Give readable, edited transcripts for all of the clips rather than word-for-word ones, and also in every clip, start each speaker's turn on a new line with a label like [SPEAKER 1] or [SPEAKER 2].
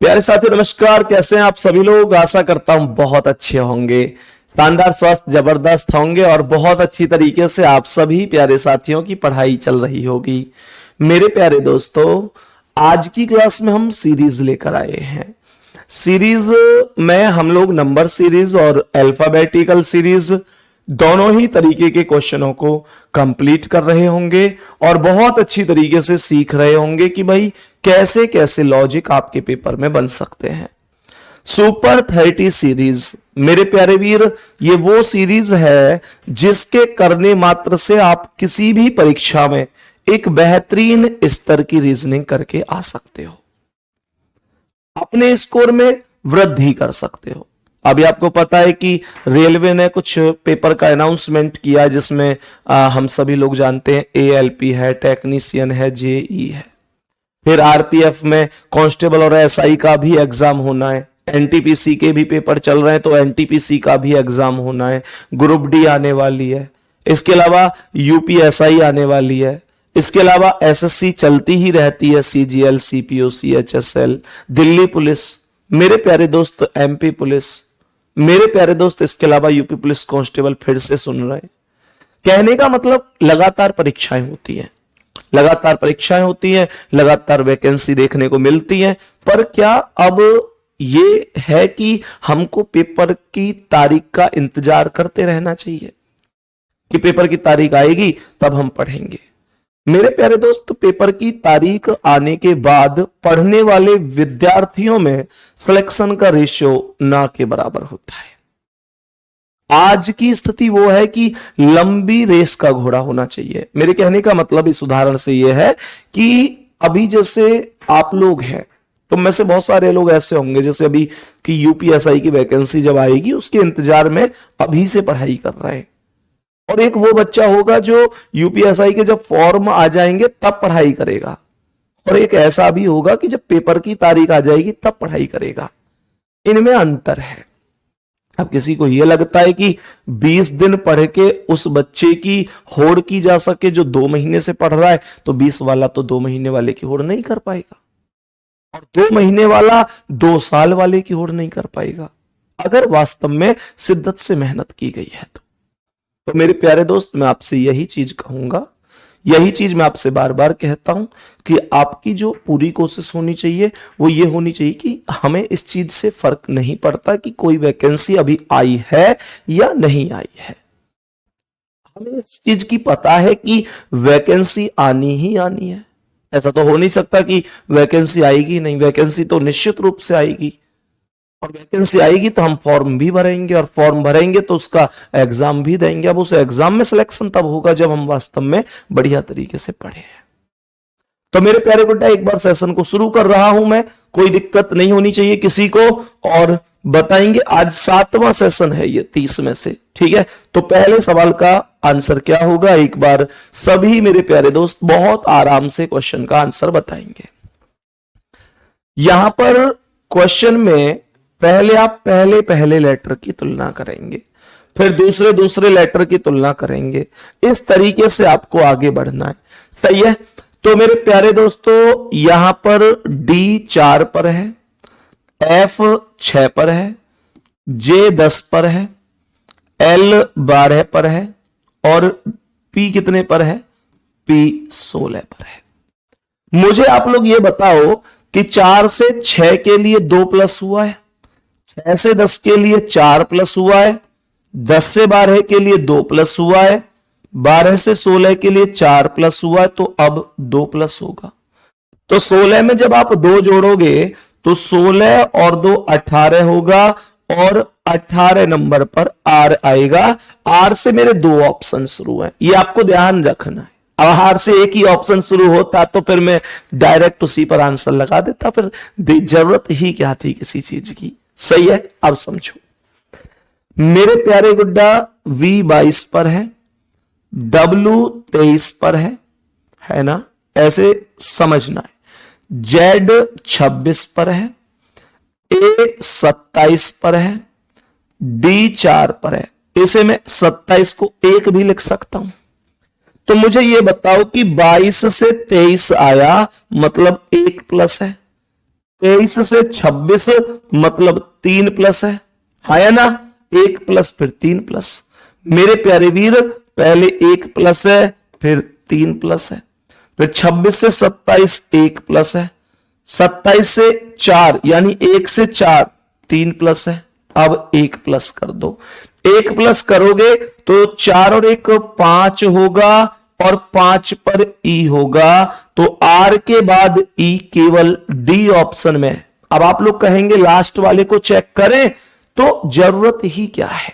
[SPEAKER 1] प्यारे साथी नमस्कार, कैसे हैं आप सभी लोग। आशा करता हूं बहुत अच्छे होंगे, शानदार स्वास्थ्य जबरदस्त होंगे और बहुत अच्छी तरीके से आप सभी प्यारे साथियों की पढ़ाई चल रही होगी। मेरे प्यारे दोस्तों, आज की क्लास में हम सीरीज लेकर आए हैं। सीरीज में हम लोग नंबर सीरीज और अल्फाबेटिकल सीरीज दोनों ही तरीके के क्वेश्चनों को कंप्लीट कर रहे होंगे और बहुत अच्छी तरीके से सीख रहे होंगे कि भाई कैसे कैसे लॉजिक आपके पेपर में बन सकते हैं। सुपर 30 सीरीज मेरे प्यारे वीर, ये वो सीरीज है जिसके करने मात्र से आप किसी भी परीक्षा में एक बेहतरीन स्तर की रीजनिंग करके आ सकते हो, अपने स्कोर में वृद्धि कर सकते हो। अभी आपको पता है कि रेलवे ने कुछ पेपर का अनाउंसमेंट किया जिसमें हम सभी लोग जानते हैं ALP है, टेक्नीशियन है, JE है। फिर RPF में कांस्टेबल और SI का भी एग्जाम होना है। NTPC के भी पेपर चल रहे हैं तो NTPC का भी एग्जाम होना है। ग्रुप D आने वाली है। इसके अलावा UPSI आने वाली है। इसके अलावा SSC चलती ही रहती है, CGL, CPOC, HSL, Delhi police, मेरे प्यारे दोस्त MP पुलिस, मेरे प्यारे दोस्त इसके अलावा यूपी पुलिस कांस्टेबल फिर से सुन रहे हैं। कहने का मतलब लगातार परीक्षाएं होती हैं, लगातार परीक्षाएं होती हैं, लगातार वैकेंसी देखने को मिलती है। पर क्या अब ये है कि हमको पेपर की तारीख का इंतजार करते रहना चाहिए कि पेपर की तारीख आएगी तब हम पढ़ेंगे? मेरे प्यारे दोस्त, पेपर की तारीख आने के बाद पढ़ने वाले विद्यार्थियों में सिलेक्शन का रेशियो ना के बराबर होता है। आज की स्थिति वो है कि लंबी रेस का घोड़ा होना चाहिए। मेरे कहने का मतलब इस उदाहरण से यह है कि अभी जैसे आप लोग हैं तो में से बहुत सारे लोग ऐसे होंगे जैसे अभी कि UPSI की वैकेंसी जब आएगी उसके इंतजार में अभी से पढ़ाई कर रहे हैं, और एक वो बच्चा होगा जो UPSI के जब फॉर्म आ जाएंगे तब पढ़ाई करेगा, और एक ऐसा भी होगा कि जब पेपर की तारीख आ जाएगी तब पढ़ाई करेगा। इनमें अंतर है। अब किसी को यह लगता है कि 20 दिन पढ़ के उस बच्चे की होड़ की जा सके जो 2 महीने से पढ़ रहा है, तो 20 वाला तो 2 महीने वाले की होड़ नहीं कर पाएगा, और 2 महीने वाला 2 साल वाले की होड़ नहीं कर पाएगा, अगर वास्तव में शिद्दत से मेहनत की गई है तो मेरे प्यारे दोस्त, मैं आपसे यही चीज कहूंगा, यही चीज मैं आपसे बार बार कहता हूं कि आपकी जो पूरी कोशिश होनी चाहिए वो ये होनी चाहिए कि हमें इस चीज से फर्क नहीं पड़ता कि कोई वैकेंसी अभी आई है या नहीं आई है। हमें इस चीज की पता है कि वैकेंसी आनी ही आनी है। ऐसा तो हो नहीं सकता कि वैकेंसी आएगी नहीं, वैकेंसी तो निश्चित रूप से आएगी, और वैकेंसी आएगी तो हम फॉर्म भी भरेंगे, और फॉर्म भरेंगे तो उसका एग्जाम भी देंगे। अब उस एग्जाम में सिलेक्शन तब होगा जब हम वास्तव में बढ़िया तरीके से पढ़े। तो मेरे प्यारे गुड्डा, एक बार सेशन को शुरू कर रहा हूं मैं, कोई दिक्कत नहीं होनी चाहिए किसी को, और बताएंगे आज 7वां सेशन है ये 30 में से, ठीक है। तो पहले सवाल का आंसर क्या होगा, एक बार सभी मेरे प्यारे दोस्त बहुत आराम से क्वेश्चन का आंसर बताएंगे। यहां पर क्वेश्चन में पहले आप पहले लेटर की तुलना करेंगे, फिर दूसरे लेटर की तुलना करेंगे। इस तरीके से आपको आगे बढ़ना है, सही है। तो मेरे प्यारे दोस्तों, यहां पर D 4 पर है, F 6 पर है, J 10 पर है, L 12 पर है, और P कितने पर है? P 16 पर है। मुझे आप लोग ये बताओ कि 4 से 6 के लिए 2 प्लस हुआ है, 6 से 10 के लिए 4 प्लस हुआ है, 10 से 12 के लिए 2 प्लस हुआ है, 12 से 16 के लिए 4 प्लस हुआ है, तो अब 2 प्लस होगा। तो 16 में जब आप 2 जोड़ोगे तो 16 और 2 18 होगा, और 18 नंबर पर R आएगा। R से मेरे 2 ऑप्शन शुरू हैं, ये आपको ध्यान रखना है। अब R से एक ही ऑप्शन शुरू होता तो फिर मैं डायरेक्ट उसी पर आंसर लगा देता, फिर जरूरत ही क्या थी किसी चीज की, सही है। अब समझो मेरे प्यारे गुड्डा, V 22 पर है, W 23 पर है ना, ऐसे समझना है। Z 26 पर है, A 27 पर है, D 4 पर है। इसे मैं 27 को 1 भी लिख सकता हूं। तो मुझे यह बताओ कि 22 से 23 आया मतलब 1 प्लस है, 23 से 26 मतलब 3 प्लस है या ना? 1 प्लस फिर 3 प्लस। मेरे प्यारे वीर पहले 1 प्लस है फिर 3 प्लस है, फिर 26 से 27 1 प्लस है, 27 से 4 यानी 1 से 4 3 प्लस है। अब 1 प्लस कर दो, 1 प्लस करोगे तो 4 और 1 5 होगा और 5 पर ई होगा, तो आर के बाद ई केवल डी ऑप्शन में है। अब आप लोग कहेंगे लास्ट वाले को चेक करें, तो जरूरत ही क्या है?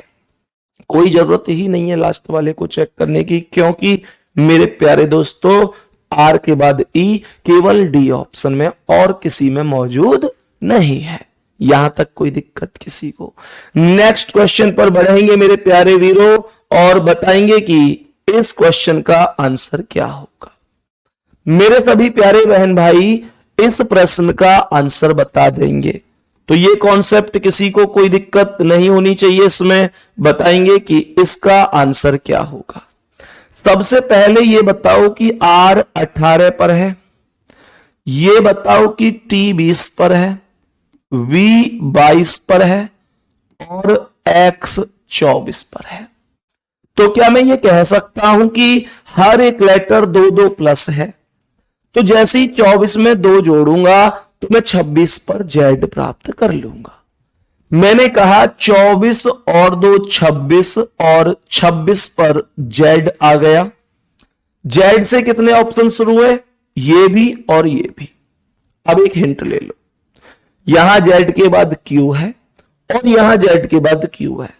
[SPEAKER 1] कोई जरूरत ही नहीं है लास्ट वाले को चेक करने की, क्योंकि मेरे प्यारे दोस्तों आर के बाद ई केवल डी ऑप्शन में और किसी में मौजूद नहीं है। यहां तक कोई दिक्कत किसी को? नेक्स्ट क्वेश्चन पर बढ़ेंगे मेरे प्यारे वीरों और बताएंगे कि इस क्वेश्चन का आंसर क्या होगा। मेरे सभी प्यारे बहन भाई इस प्रश्न का आंसर बता देंगे, तो ये कॉन्सेप्ट किसी को कोई दिक्कत नहीं होनी चाहिए। इसमें बताएंगे कि इसका आंसर क्या होगा। सबसे पहले ये बताओ कि R 18 पर है, ये बताओ कि T 20 पर है, V 22 पर है और X 24 पर है। तो क्या मैं ये कह सकता हूं कि हर एक लेटर 2-2 प्लस है? तो जैसे ही 24 में 2 जोड़ूंगा तो मैं 26 पर Z प्राप्त कर लूंगा। मैंने कहा 24 और 2 26 और 26 पर Z आ गया। Z से कितने ऑप्शन शुरू हुए? ये भी और ये भी। अब एक हिंट ले लो, यहां Z के बाद Q है और यहां Z के बाद Q है।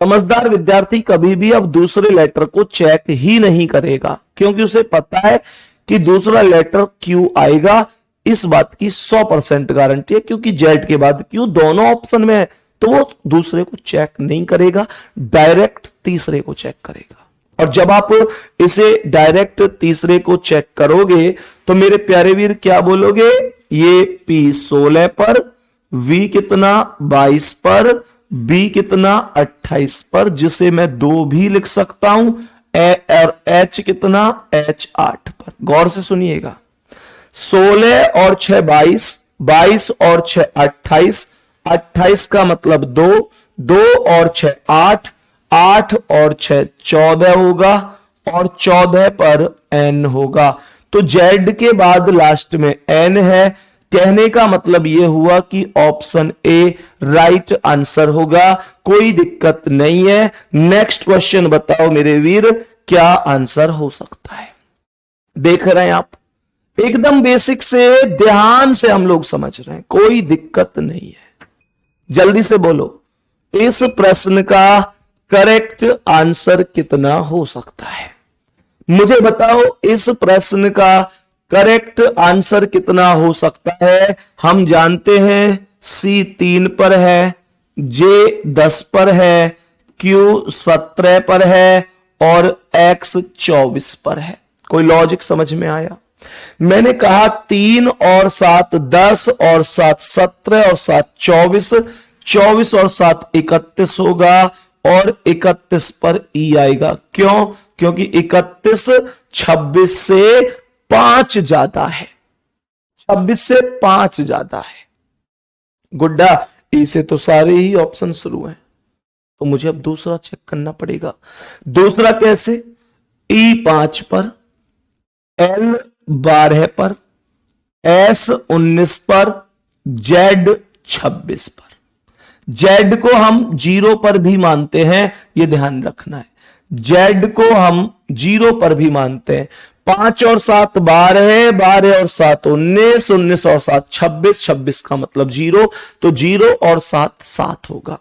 [SPEAKER 1] समझदार विद्यार्थी कभी भी अब दूसरे लेटर को चेक ही नहीं करेगा, क्योंकि उसे पता है कि दूसरा लेटर Q आएगा। इस बात की 100% गारंटी है, क्योंकि Z के बाद Q दोनों ऑप्शन में है, तो वो दूसरे को चेक नहीं करेगा, डायरेक्ट तीसरे को चेक करेगा। और जब आप इसे डायरेक्ट तीसरे को चेक करोगे तो मेरे प्यारे वीर क्या बोलोगे? ये P 16 पर, V कितना 22 पर, B कितना 28 पर, जिसे मैं 2 भी लिख सकता हूं, और H कितना H 8 पर। गौर से सुनिएगा, 16 और 6 22, 22 और 6 28, 28 का मतलब 2, 2 और 6 8, 8 और 6 14 होगा और 14 पर N होगा। तो Z के बाद लास्ट में N है। कहने का मतलब यह हुआ कि ऑप्शन ए राइट आंसर होगा, कोई दिक्कत नहीं है। नेक्स्ट क्वेश्चन बताओ मेरे वीर, क्या आंसर हो सकता है? देख रहे हैं आप, एकदम बेसिक से ध्यान से हम लोग समझ रहे हैं, कोई दिक्कत नहीं है। जल्दी से बोलो, इस प्रश्न का करेक्ट आंसर कितना हो सकता है? मुझे बताओ, इस प्रश्न का करेक्ट आंसर कितना हो सकता है? हम जानते हैं C 3 पर है, J 10 पर है, Q 17 पर है और X 24 पर है। कोई लॉजिक समझ में आया? मैंने कहा 3 और 7 10 और 7 17 और 7 24, 24 और 7 31 होगा और 31 पर E आएगा। क्यों? क्योंकि 31 26 से 5 ज्यादा है, 26 से 5 ज्यादा है। गुड्डा, ई से तो सारे ही ऑप्शन शुरू हैं, तो मुझे अब दूसरा चेक करना पड़ेगा। दूसरा कैसे? E 5 पर, L 12 पर, S 19 पर, Z 26 पर। Z को हम 0 पर भी मानते हैं, यह ध्यान रखना है। Z को हम 0 पर भी मानते हैं। 5 और 7 12, 12 और 7 19, 19 और 7 26, 26 का मतलब 0, तो 0 और 7 7 होगा,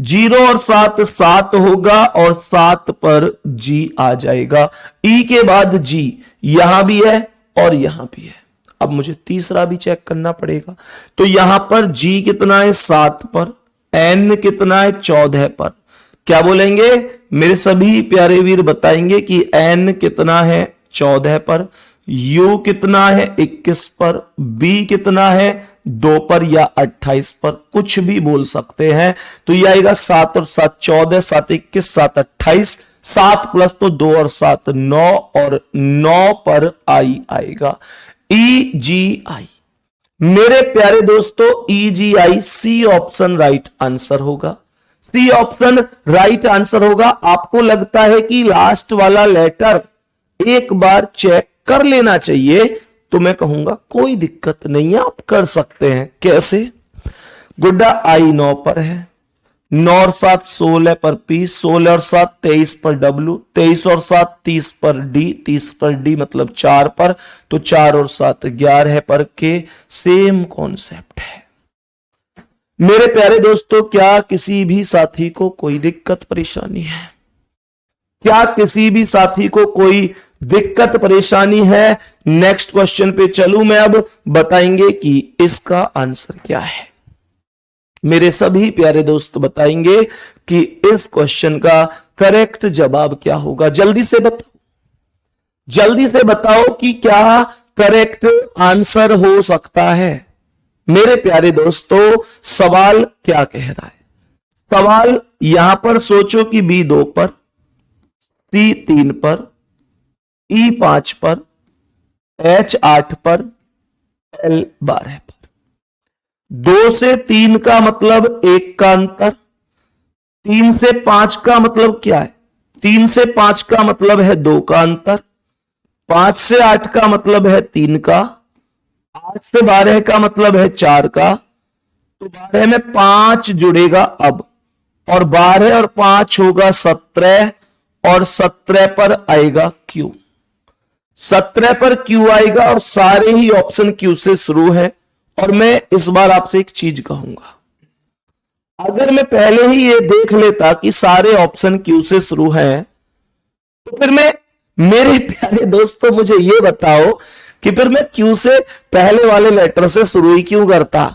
[SPEAKER 1] 0 और 7 7 होगा और 7 पर G आ जाएगा। E के बाद G यहां भी है और यहां भी है। अब मुझे तीसरा भी चेक करना पड़ेगा, तो यहां पर G कितना है 7 पर, N कितना है 14 पर। क्या बोलेंगे मेरे सभी प्यारे वीर? बताएंगे कि N कितना है 14 पर, U कितना है 21 पर, B कितना है 2 पर या 28 पर, कुछ भी बोल सकते हैं। तो ये आएगा 7 और 7 14, 7 21, 7 28, 7 प्लस तो 2 और 7 9 और 9 पर I आएगा। EGI मेरे प्यारे दोस्तों EGI C option right answer होगा। सी ऑप्शन राइट आंसर होगा। आपको लगता है कि लास्ट वाला लेटर एक बार चेक कर लेना चाहिए, तो मैं कहूंगा कोई दिक्कत नहीं है, आप कर सकते हैं। कैसे? गुड्डा आई 9 पर है, 9 और 7 16 पर P, 16 और 7 23 पर W, 23 और 7 30 पर D, 30 पर D मतलब 4 पर, तो 4 और 7 11 पर K। सेम कॉन्सेप्ट है। मेरे प्यारे दोस्तों, क्या किसी भी साथी को कोई दिक्कत परेशानी है? क्या किसी भी साथी को कोई दिक्कत परेशानी है? नेक्स्ट क्वेश्चन पे चलूं मैं, अब बताएंगे कि इसका आंसर क्या है। मेरे सभी प्यारे दोस्त बताएंगे कि इस क्वेश्चन का करेक्ट जवाब क्या होगा। जल्दी से बताओ, जल्दी से बताओ कि क्या करेक्ट आंसर हो सकता है। मेरे प्यारे दोस्तों, सवाल क्या कह रहा है? सवाल यहां पर सोचो कि B 2 पर, C 3 पर, E 5 पर, H 8 पर, L 12 पर। 2 से 3 का मतलब 1 का अंतर, 3 से 5 का मतलब क्या है? 3 से 5 का मतलब है 2 का अंतर, 5 से 8 का मतलब है 3 का, 8 से 12 का मतलब है 4 का, तो 12 में 5 जुड़ेगा अब, और 12 और 5 होगा 17, और 17 पर आएगा Q। 17 पर Q आएगा, और सारे ही ऑप्शन Q से शुरू है। और मैं इस बार आपसे एक चीज कहूंगा, अगर मैं पहले ही ये देख लेता कि सारे ऑप्शन Q से शुरू हैं, तो फिर मैं, मेरे प्यारे दोस्तों मुझे ये बताओ कि फिर मैं Q से पहले वाले लेटर से शुरू ही क्यों करता।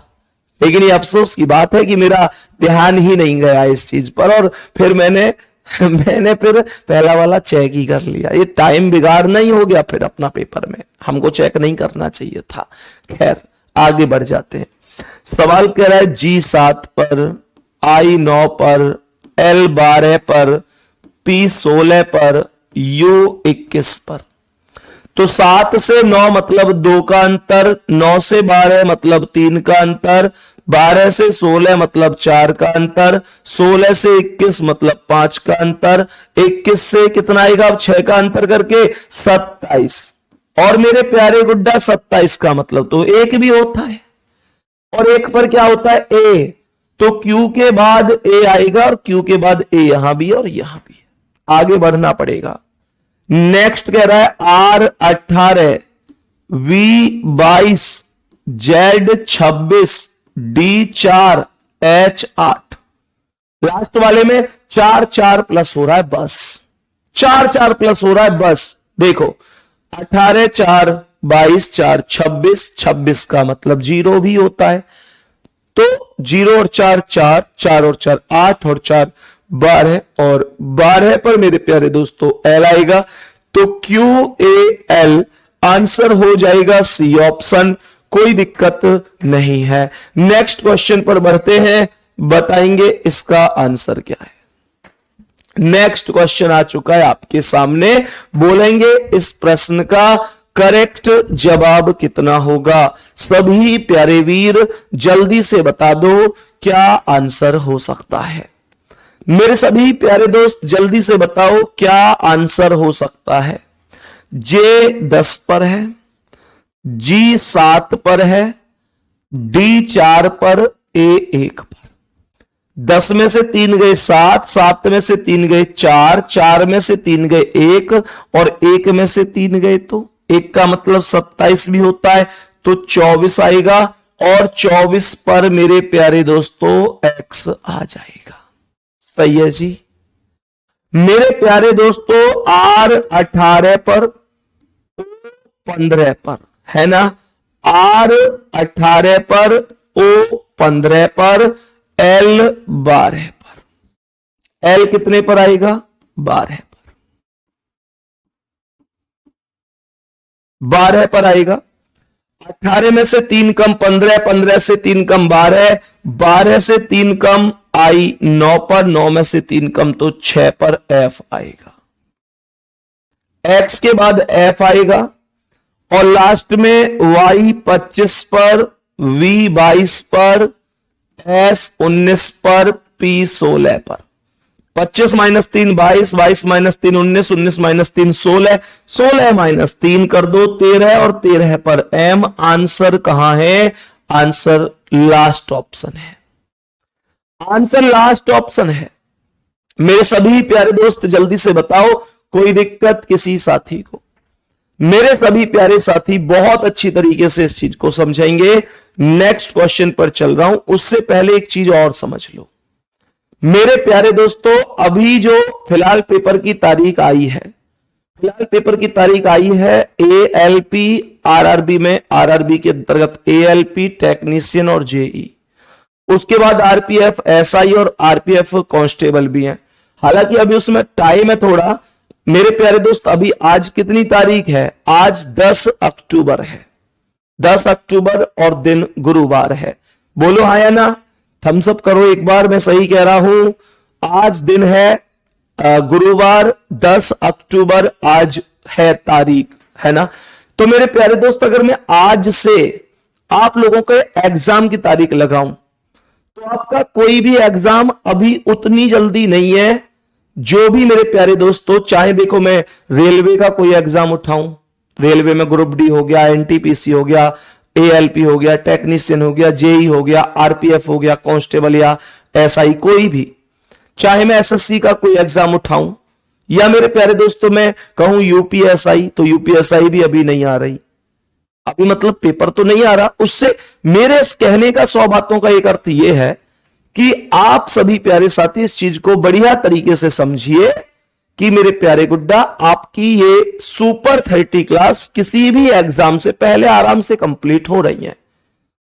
[SPEAKER 1] लेकिन ये अफसोस की बात है कि मेरा ध्यान ही नहीं गया इस चीज पर, और फिर मैंने फिर पहला वाला चेक ही कर लिया। ये टाइम बिगाड़ना ही हो गया फिर अपना पेपर में, हमको चेक नहीं करना चाहिए था। खैर आगे बढ़ जाते हैं। सवाल कह रहा है G 7 पर, I 9 पर, L 12 पर, P 16 पर, U 21 पर। तो 7 से 9 मतलब 2 का अंतर, 9 से 12 मतलब 3 का अंतर, 12 से 16 मतलब 4 का अंतर, 16 से 21 मतलब 5 का अंतर, 21 से कितना आएगा अब 6 का अंतर करके 27। और मेरे प्यारे गुड्डा 27 का मतलब तो 1 भी होता है, और 1 पर क्या होता है A, तो Q के बाद A आएगा, और Q के बाद A यहां भी और यहां भी। आगे बढ़ना पड़ेगा। नेक्स्ट कह रहा है R 18, V 22, Z 26, D 4, H 8। Last वाले में 4 4 प्लस हो रहा है बस, 4 4 प्लस हो रहा है बस। देखो 18 4, 22 4, 26, 26 का मतलब 0 भी होता है, तो 0 और 4 4, 4 और 4 8, और 4 12, और 12 पर मेरे प्यारे दोस्तों L आएगा, तो QAL आंसर हो जाएगा C ऑप्शन। कोई दिक्कत नहीं है। नेक्स्ट क्वेश्चन पर बढ़ते हैं, बताएंगे इसका आंसर क्या है। नेक्स्ट क्वेश्चन आ चुका है आपके सामने, बोलेंगे इस प्रश्न का करेक्ट जवाब कितना होगा। सभी प्यारे वीर जल्दी से बता दो क्या आंसर हो सकता है। मेरे सभी प्यारे दोस्त जल्दी से बताओ क्या आंसर हो सकता है। J 10 पर है, G 7 पर है, D 4 पर, A 1 पर। 10 में से 3 गए 7, 7 में से 3 गए 4, 4 में से 3 गए 1, और 1 में से 3 गए तो 1 का मतलब 27 भी होता है, तो 24 आएगा, और 24 पर मेरे प्यारे दोस्तों X आ जाएगा। सही है जी। मेरे प्यारे दोस्तों R 18 पर, O 15 पर, है ना। R 18 पर, O 15 पर, L 12 पर। L कितने पर आएगा? 12 पर। 12 पर आएगा। 18 में से 3 कम 15, 15 से 3 कम 12, 12 से 3 कम I 9 पर, 9 में से 3 कम तो 6 पर F आएगा। X के बाद F आएगा, और लास्ट में Y 25 पर, V22 पर, S19 पर, P16 पर। 25 माइनस 3 22, 22 माइनस 3 19, 19 माइनस 3 16, 16 माइनस 3 कर दो 13 और 13 पर M। आंसर कहां है? आंसर लास्ट ऑप्शन है। आंसर लास्ट ऑप्शन है। मेरे सभी प्यारे दोस्त जल्दी से बताओ, कोई दिक्कत किसी साथी को? मेरे सभी प्यारे साथी बहुत अच्छी तरीके से इस चीज को समझेंगे। नेक्स्ट क्वेश्चन पर चल रहा हूं, उससे पहले एक चीज और समझ लो मेरे प्यारे दोस्तों। अभी जो फिलहाल पेपर की तारीख आई है, फिलहाल पेपर की तारीख आई है ALP RRB में, RRB के अंतर्गत ALP टेक्नीशियन और JE, उसके बाद RPF SI और RPF कांस्टेबल भी हैं। हालांकि अभी उसमें टाइम है थोड़ा मेरे प्यारे दोस्त। अभी आज कितनी तारीख है? आज 10 अक्टूबर है, 10 अक्टूबर और दिन गुरुवार है। बोलो हाँ या ना, थम्स अप करो एक बार, मैं सही कह रहा हूं। आज दिन है गुरुवार 10 अक्टूबर, आज है तारीख, है ना। तो मेरे प्यारे दोस्त अगर मैं आज से आप लोगों के एग्जाम की तारीख लगाऊं तो आपका कोई भी एग्जाम अभी उतनी जल्दी नहीं है। जो भी मेरे प्यारे दोस्तों, चाहे देखो मैं रेलवे का कोई एग्जाम उठाऊं, रेलवे में ग्रुप डी हो गया, NTPC हो गया, ALP हो गया, टेक्नीशियन हो गया, JE हो गया, RPF हो गया, कांस्टेबल या SI, कोई भी, चाहे मैं SSC का कोई एग्जाम उठाऊं या मेरे प्यारे दोस्तों मैं कहूं UPSI, तो UPSI भी अभी नहीं आ रही। अभी मतलब पेपर तो नहीं आ रहा। उससे मेरे कहने का 100 बातों का एक अर्थ यह है कि आप सभी प्यारे साथी इस चीज को बढ़िया तरीके से समझिए कि मेरे प्यारे गुड्डा, आपकी ये सुपर 30 क्लास किसी भी एग्जाम से पहले आराम से कंप्लीट हो रही है।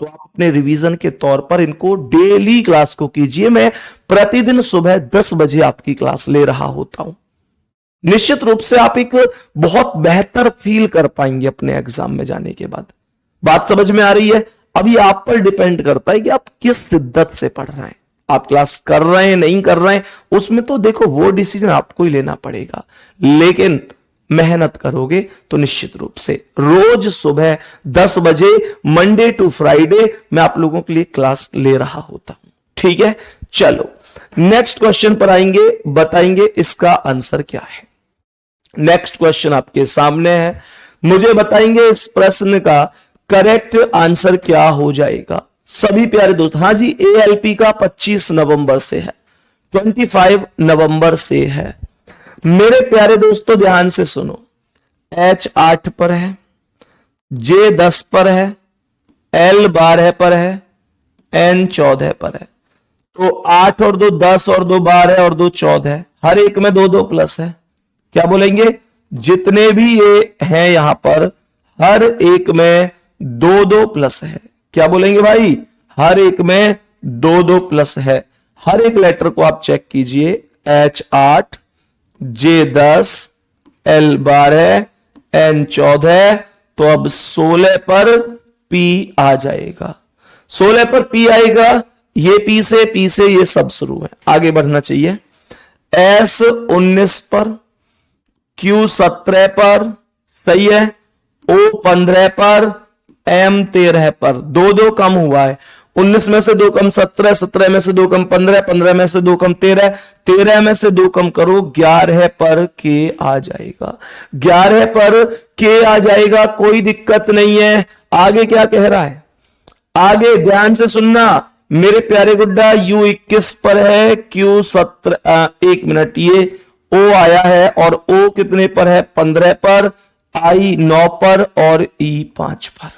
[SPEAKER 1] तो आप अपने रिवीजन के तौर पर इनको डेली क्लास को कीजिए। मैं प्रतिदिन सुबह 10 बजे आपकी क्लास ले रहा होता हूं। निश्चित रूप से आप एक बहुत बेहतर फील कर पाएंगे अपने एग्जाम में जाने के बाद। बात समझ में आ रही है? अभी आप पर डिपेंड करता है कि आप किस शिद्दत से पढ़ रहे हैं। आप क्लास कर रहे हैं, नहीं कर रहे हैं, उसमें तो देखो वो डिसीजन आपको ही लेना पड़ेगा। लेकिन मेहनत करोगे तो निश्चित रूप से रोज सुबह 10 बजे मंडे टू फ्राइडे मैं आप लोगों के लिए क्लास ले रहा होता हूं। ठीक है, चलो नेक्स्ट क्वेश्चन पर आएंगे, बताएंगे इसका आंसर क्या है। नेक्स्ट क्वेश्चन आपके सामने है, मुझे बताएंगे इस प्रश्न का करेक्ट आंसर क्या हो जाएगा। सभी प्यारे दोस्त, हां जी, ALP का 25 नवंबर से है, 25 नवंबर से है। मेरे प्यारे दोस्तों ध्यान से सुनो, H 8 पर है, J 10 पर है, L 12 पर है, N 14 पर है। तो 8 और 2 10 और 2 12 और 2 14, हर एक में 2 2 प्लस है। क्या बोलेंगे? जितने भी ये हैं यहां पर हर एक में 2 2 प्लस है। क्या बोलेंगे भाई? हर एक में 2 2 प्लस है। हर एक लेटर को आप चेक कीजिए, H 8, J 10, L 12, N 14, तो अब 16 पर P आ जाएगा। 16 पर P आएगा, ये P से ये सब शुरू है, आगे बढ़ना चाहिए। S 19 पर, Q 17 पर, सही है, O 15 पर, M 13 पर। 2 2 कम हुआ है, 19 में से 2 कम 17, 17 में से 2 कम 15, 15 में से 2 कम 13, 13 में से 2 कम करो 11 पर K आ जाएगा। 11 पर K आ जाएगा, कोई दिक्कत नहीं है। आगे क्या कह रहा है? आगे ध्यान से सुनना मेरे प्यारे गुड्डा, U 21 पर है, Q 17, एक मिनट, ये O आया है और O कितने पर है? 15 पर, I 9 पर और E 5 पर।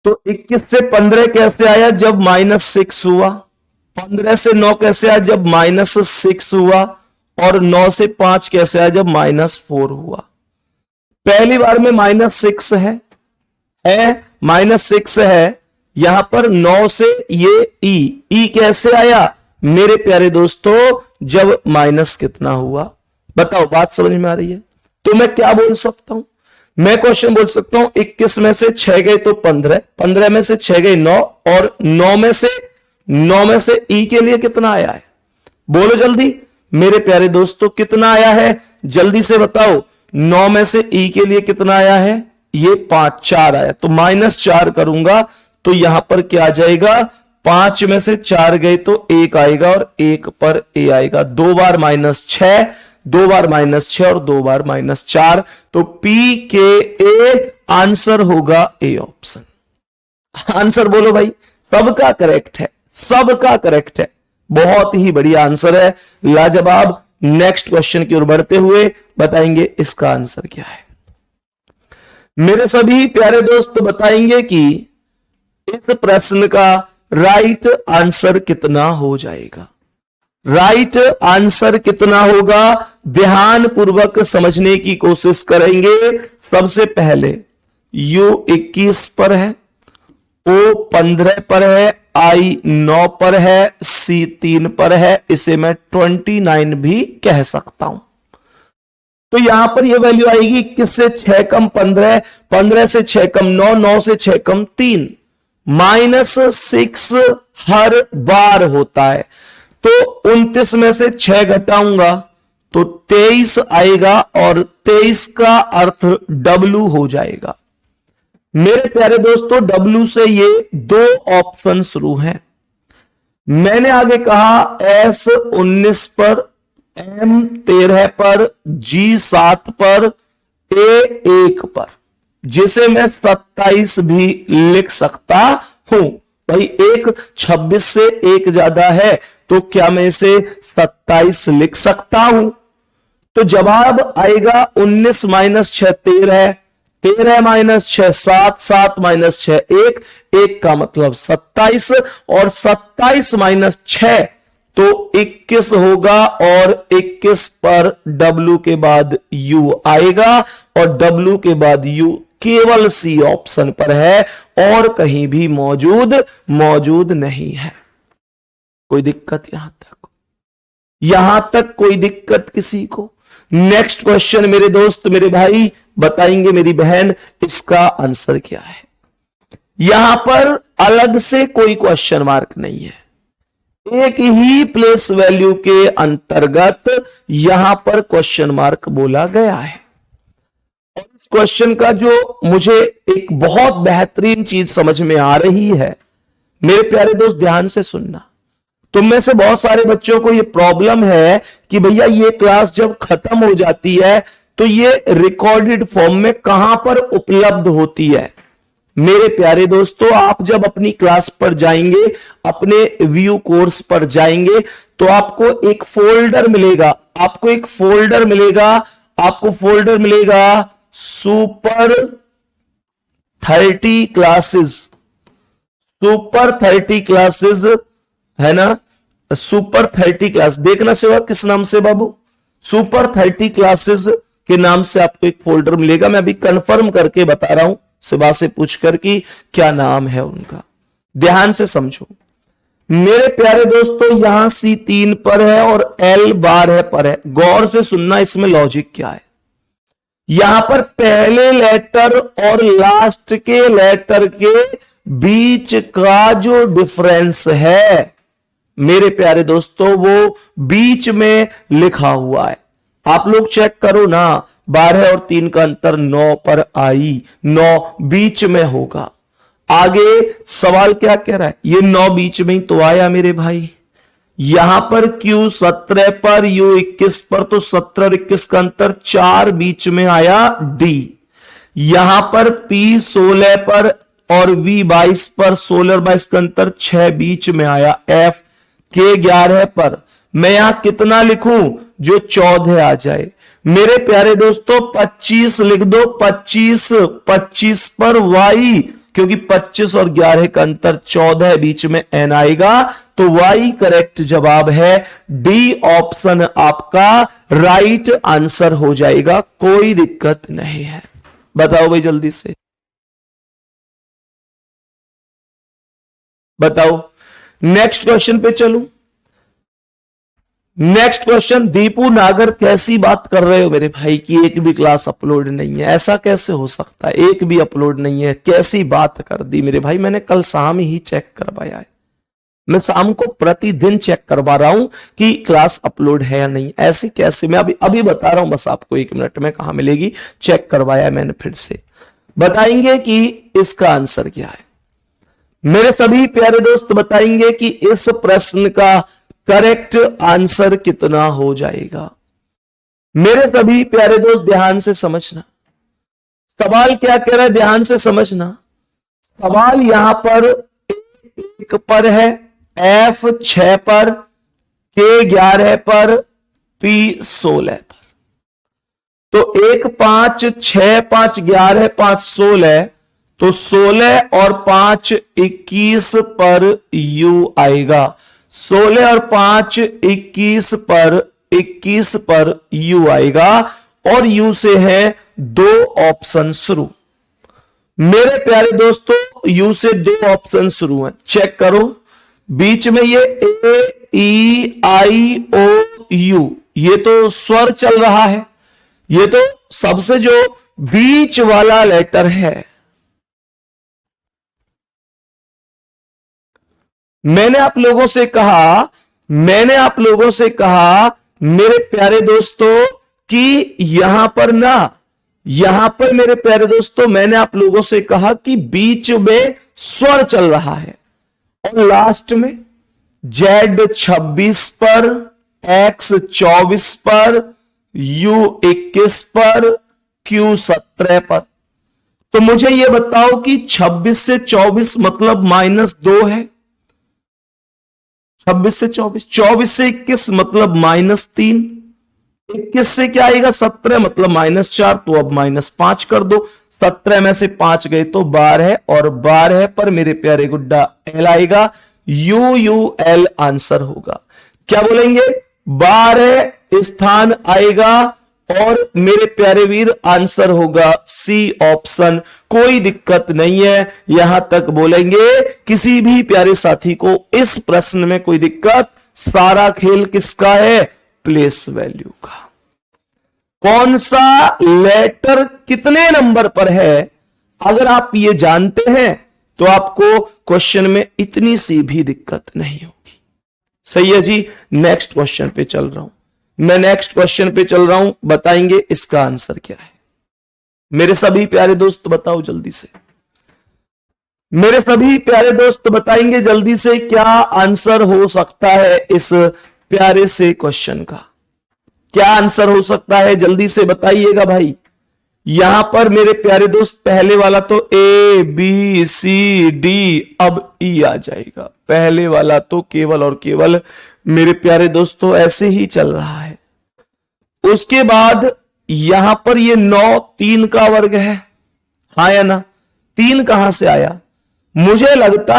[SPEAKER 1] तो 21 से 15 कैसे आया? जब -6 हुआ। 15 से 9 कैसे आया? जब -6 हुआ। और 9 से 5 कैसे आया? जब -4 हुआ। पहली बार में -6 है -6 है यहां पर। 9 से ये E कैसे आया मेरे प्यारे दोस्तों? जब माइनस कितना हुआ? बताओ, बात समझ में आ रही है? तो मैं क्या बोल सकता हूं? मैं क्वेश्चन बोल सकता हूं 21 में से 6 गए तो 15, 15 में से 6 गए 9, और 9 में से E के लिए कितना आया है? बोलो जल्दी मेरे प्यारे दोस्तों, कितना आया है? जल्दी से बताओ। 9 में से E के लिए कितना आया है? ये 4 आया, तो -4 करूंगा तो यहां पर क्या आ जाएगा, 5 में से 4 गए तो 1 आएगा और 1 पर ए आएगा। 2 बार -6, 2 बार -6 और 2 बार -4, तो पी के ए आंसर होगा ए ऑप्शन। आंसर बोलो भाई, सबका करेक्ट है, सबका करेक्ट है, बहुत ही बढ़िया आंसर है, लाजवाब। नेक्स्ट क्वेश्चन की ओर बढ़ते हुए बताएंगे इसका आंसर क्या है। मेरे सभी प्यारे दोस्त बताएंगे कि इस प्रश्न का राइट आंसर कितना हो जाएगा, राइट आंसर कितना होगा, ध्यान पूर्वक समझने की कोशिश करेंगे। सबसे पहले U 21 पर है, O 15 पर है, I 9 पर है, C 3 पर है, इसे मैं 29 भी कह सकता हूं। तो यहां पर यह वैल्यू आएगी 21 से 6 कम 15, 15 से 6 कम 9, 9 से 6 कम 3, -6 हर बार होता है। तो 29 में से 6 घटाऊंगा तो 23 आएगा और 23 का अर्थ W हो जाएगा। मेरे प्यारे दोस्तों, W से ये 2 ऑप्शन शुरू हैं। मैंने आगे कहा S 19 पर, M 13 पर, G 7 पर, A 1 पर, जिसे मैं 27 भी लिख सकता हूं। भाई एक 26 से 1 ज्यादा है, तो क्या मैं इसे 27 लिख सकता हूं? तो जवाब आएगा 19 - 6 13, 13 - 6 7, 7 - 6 1, 1 का मतलब 27, और 27 - 6 तो 21 होगा, और 21 पर W के बाद U आएगा, और W के बाद U केवल C ऑप्शन पर है और कहीं भी मौजूद नहीं है। कोई दिक्कत यहां तक कोई दिक्कत किसी को? नेक्स्ट क्वेश्चन मेरे दोस्त, मेरे भाई बताएंगे, मेरी बहन, इसका आंसर क्या है। यहां पर अलग से कोई क्वेश्चन मार्क नहीं है, एक ही प्लेस वैल्यू के अंतर्गत यहां पर क्वेश्चन मार्क बोला गया है। और इस क्वेश्चन का जो मुझे एक बहुत बेहतरीन चीज समझ में आ रही है, मेरे प्यारे दोस्त ध्यान से सुनना। तुम में से बहुत सारे बच्चों को यह प्रॉब्लम है कि भैया ये क्लास जब खत्म हो जाती है तो ये रिकॉर्डेड फॉर्म में कहां पर उपलब्ध होती है। मेरे प्यारे दोस्तों, आप जब अपनी क्लास पर जाएंगे, अपने व्यू कोर्स पर जाएंगे, तो आपको एक फोल्डर मिलेगा, आपको फोल्डर मिलेगा सुपर 30 क्लासेस, है ना, सुपर 30 क्लास। देखना सेवा किस नाम से बाबू, सुपर 30 क्लासेस के नाम से आपको एक फोल्डर मिलेगा। मैं अभी कंफर्म करके बता रहा हूं शिवा से पूछकर कि क्या नाम है उनका, ध्यान से समझो मेरे प्यारे दोस्तों। यहां C 3 पर है और L 12 पर है, गौर से सुनना, इसमें लॉजिक क्या है। यहां पर पहले लेटर और लास्ट के लेटर के बीच का जो डिफरेंस है मेरे प्यारे दोस्तों, वो बीच में लिखा हुआ है। आप लोग चेक करो ना, 12 और 3 का अंतर 9 पर आई, 9 बीच में होगा। आगे सवाल क्या कह रहा है, ये 9 बीच में ही तो आया मेरे भाई। यहां पर Q 17 पर, U 21 पर, तो 17 और 21 का अंतर 4 बीच में आया D। यहां पर P 16 पर और V 22 पर, 16 और 22 का अंतर 6 बीच में आया F। K 11 पर मैं यहां कितना लिखूं, जो 14 आ जाए। मेरे प्यारे दोस्तों 25 लिख दो, 25 पर Y, क्योंकि 25 और 11 का अंतर 14 बीच में N आएगा, तो Y करेक्ट जवाब है। डी ऑप्शन आपका राइट आंसर हो जाएगा, कोई दिक्कत नहीं है। बताओ भाई जल्दी से बताओ। नेक्स्ट क्वेश्चन पे चलूं। नेक्स्ट क्वेश्चन, दीपू नागर कैसी बात कर रहे हो मेरे भाई कि एक भी क्लास अपलोड नहीं है, ऐसा कैसे हो सकता है, एक भी अपलोड नहीं है, कैसी बात कर दी मेरे भाई। मैंने कल शाम ही चेक करवाया है, मैं शाम को प्रतिदिन चेक करवा रहा हूं कि क्लास अपलोड है या नहीं, ऐसे कैसे। मैं अभी बता रहा हूं, बस आपको 1 मिनट में कहां मिलेगी, चेक करवाया मैंने फिर से। बताएंगे कि इसका आंसर क्या है। मेरे सभी प्यारे दोस्त बताएंगे कि इस प्रश्न का करेक्ट आंसर कितना हो जाएगा। मेरे सभी प्यारे दोस्त ध्यान से समझना, सवाल क्या कह रहा है, ध्यान से समझना। सवाल यहां पर एक पर है, एफ 6 पर, के 11 पर, पी 16 पर। तो 1 5 6 5 11 5 16, तो 16 और 5 21 पर यू आएगा। 16 और 5 21 पर यू आएगा और यू से है 2 ऑप्शन शुरू। मेरे प्यारे दोस्तों यू से 2 ऑप्शन शुरू हैं, चेक करो। बीच में ये ए ई आई ओ यू, ये तो स्वर चल रहा है, ये तो सबसे जो बीच वाला लेटर है। मैंने आप लोगों से कहा मेरे प्यारे दोस्तों कि यहां पर मेरे प्यारे दोस्तों मैंने आप लोगों से कहा कि बीच में स्वर चल रहा है और लास्ट में जेड 26 पर, एक्स 24 पर, यू 21 पर, क्यू 17 पर। तो मुझे यह बताओ कि 26 से 24 मतलब -2 है, 26 से 24, 24 से 21 मतलब -3, 21 से क्या आएगा 17 मतलब -4, तो अब -5 कर दो। 17 में से 5 गए तो 12 और 12 पर मेरे प्यारे गुड्डा एल आएगा, यू यू एल आंसर होगा। क्या बोलेंगे, 12 स्थान आएगा और मेरे प्यारे वीर आंसर होगा सी ऑप्शन। कोई दिक्कत नहीं है, यहां तक बोलेंगे किसी भी प्यारे साथी को इस प्रश्न में कोई दिक्कत, सारा खेल किसका है, प्लेस वैल्यू का। कौन सा लेटर कितने नंबर पर है, अगर आप ये जानते हैं तो आपको क्वेश्चन में इतनी सी भी दिक्कत नहीं होगी। सही है जी, नेक्स्ट क्वेश्चन पे चल रहा हूं मैं, नेक्स्ट क्वेश्चन पे चल रहा हूं, बताएंगे इसका आंसर क्या है। मेरे सभी प्यारे दोस्त बताओ जल्दी से, मेरे सभी प्यारे दोस्त बताएंगे जल्दी से क्या आंसर हो सकता है इस प्यारे से क्वेश्चन का। क्या आंसर हो सकता है, जल्दी से बताइएगा भाई। यहां पर मेरे प्यारे दोस्त पहले वाला तो ए बी सी डी, अब ई आ जाएगा। पहले वाला तो केवल और केवल मेरे प्यारे दोस्तों ऐसे ही चल रहा है। उसके बाद यहां पर ये 9 3 का वर्ग है, हाँ या ना, 3 कहां से आया, मुझे लगता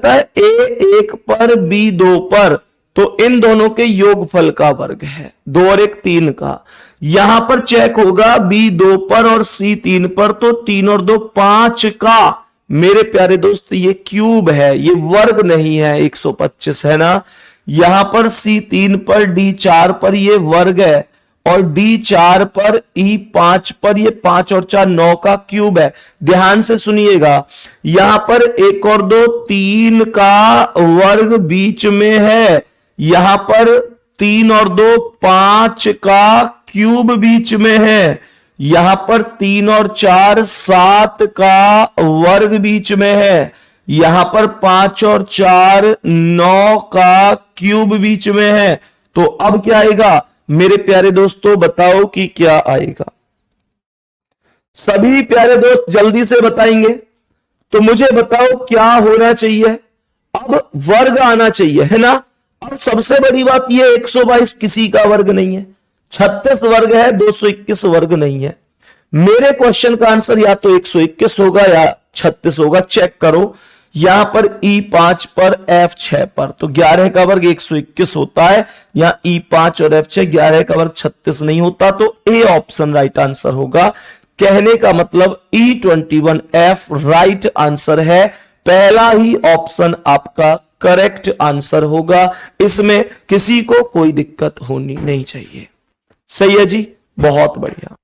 [SPEAKER 1] है ए 1 पर बी 2 पर, तो इन दोनों के योगफल का वर्ग है, 2 और 1 3 का। यहां पर चेक होगा बी 2 पर और सी 3 पर, तो 3 और 2 5 का मेरे प्यारे दोस्त ये क्यूब है, ये वर्ग नहीं है, 125 है ना। यहां पर सी 3 पर डी 4 पर ये वर्ग है और डी 4 पर ई 5 पर, ये 5 और 4 9 का क्यूब है। ध्यान से सुनिएगा, यहां पर 1 और 2 3 का वर्ग बीच में है, यहां पर 3 और 2 5 का क्यूब बीच में है, यहां पर 3 और 4 7 का वर्ग बीच में है, यहां पर 5 और 4 9 का क्यूब बीच में है। तो अब क्या आएगा मेरे प्यारे दोस्तों, बताओ कि क्या आएगा। सभी प्यारे दोस्त जल्दी से बताएंगे, तो मुझे बताओ क्या होना चाहिए। अब वर्ग आना चाहिए, है ना। अब सबसे बड़ी बात यह 122 किसी का वर्ग नहीं है, 36 वर्ग है, 221 वर्ग नहीं है। मेरे क्वेश्चन का आंसर या तो 121 होगा या 36 होगा, चेक करो। यहां पर ई 5 पर एफ 6 पर, तो 11 का वर्ग 121 होता है, या ई 5 और एफ 6, 11 का वर्ग 36 नहीं होता, तो ए ऑप्शन राइट आंसर होगा। कहने का मतलब E21 एफ राइट आंसर है, पहला ही ऑप्शन आपका करेक्ट आंसर होगा, इसमें किसी को कोई दिक्कत होनी नहीं चाहिए। सही है जी, बहुत बढ़िया।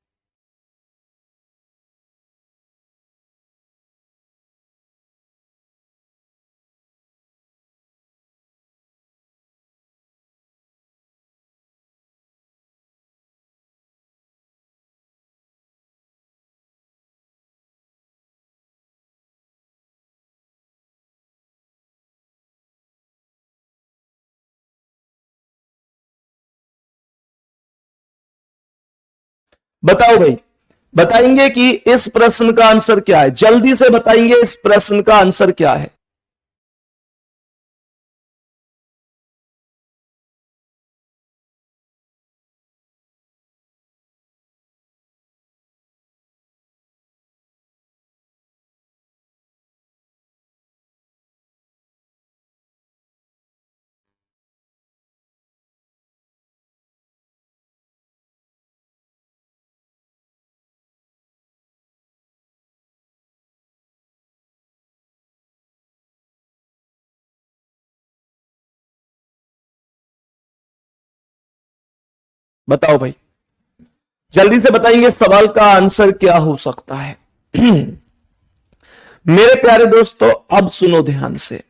[SPEAKER 1] बताओ भाई, बताएंगे कि इस प्रश्न का आंसर क्या है? जल्दी से बताएंगे इस प्रश्न का आंसर क्या है? बताओ भाई, जल्दी से बताएंगे सवाल का आंसर क्या हो सकता है? मेरे प्यारे दोस्तों, अब सुनो ध्यान से।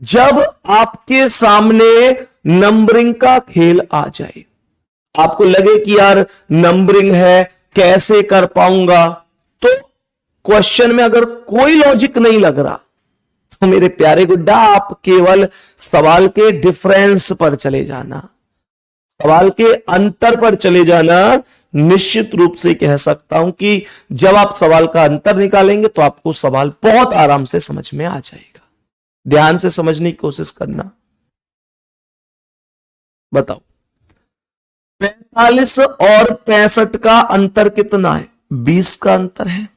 [SPEAKER 1] जब आपके सामने नंबरिंग का खेल आ जाए, आपको लगे कि यार नंबरिंग है, कैसे कर पाऊंगा, तो क्वेश्चन में अगर कोई लॉजिक नहीं लग रहा, तो मेरे प्यारे गुड्डा आप केवल सवाल के डिफरेंस पर चले जाना, सवाल के अंतर पर चले जाना। निश्चित रूप से कह सकता हूं कि जब आप सवाल का अंतर निकालेंगे तो आपको सवाल बहुत आराम से समझ में आ जाएगा। ध्यान से समझने की कोशिश करना। बताओ, 45 और 65 का अंतर कितना है? 20 का अंतर है।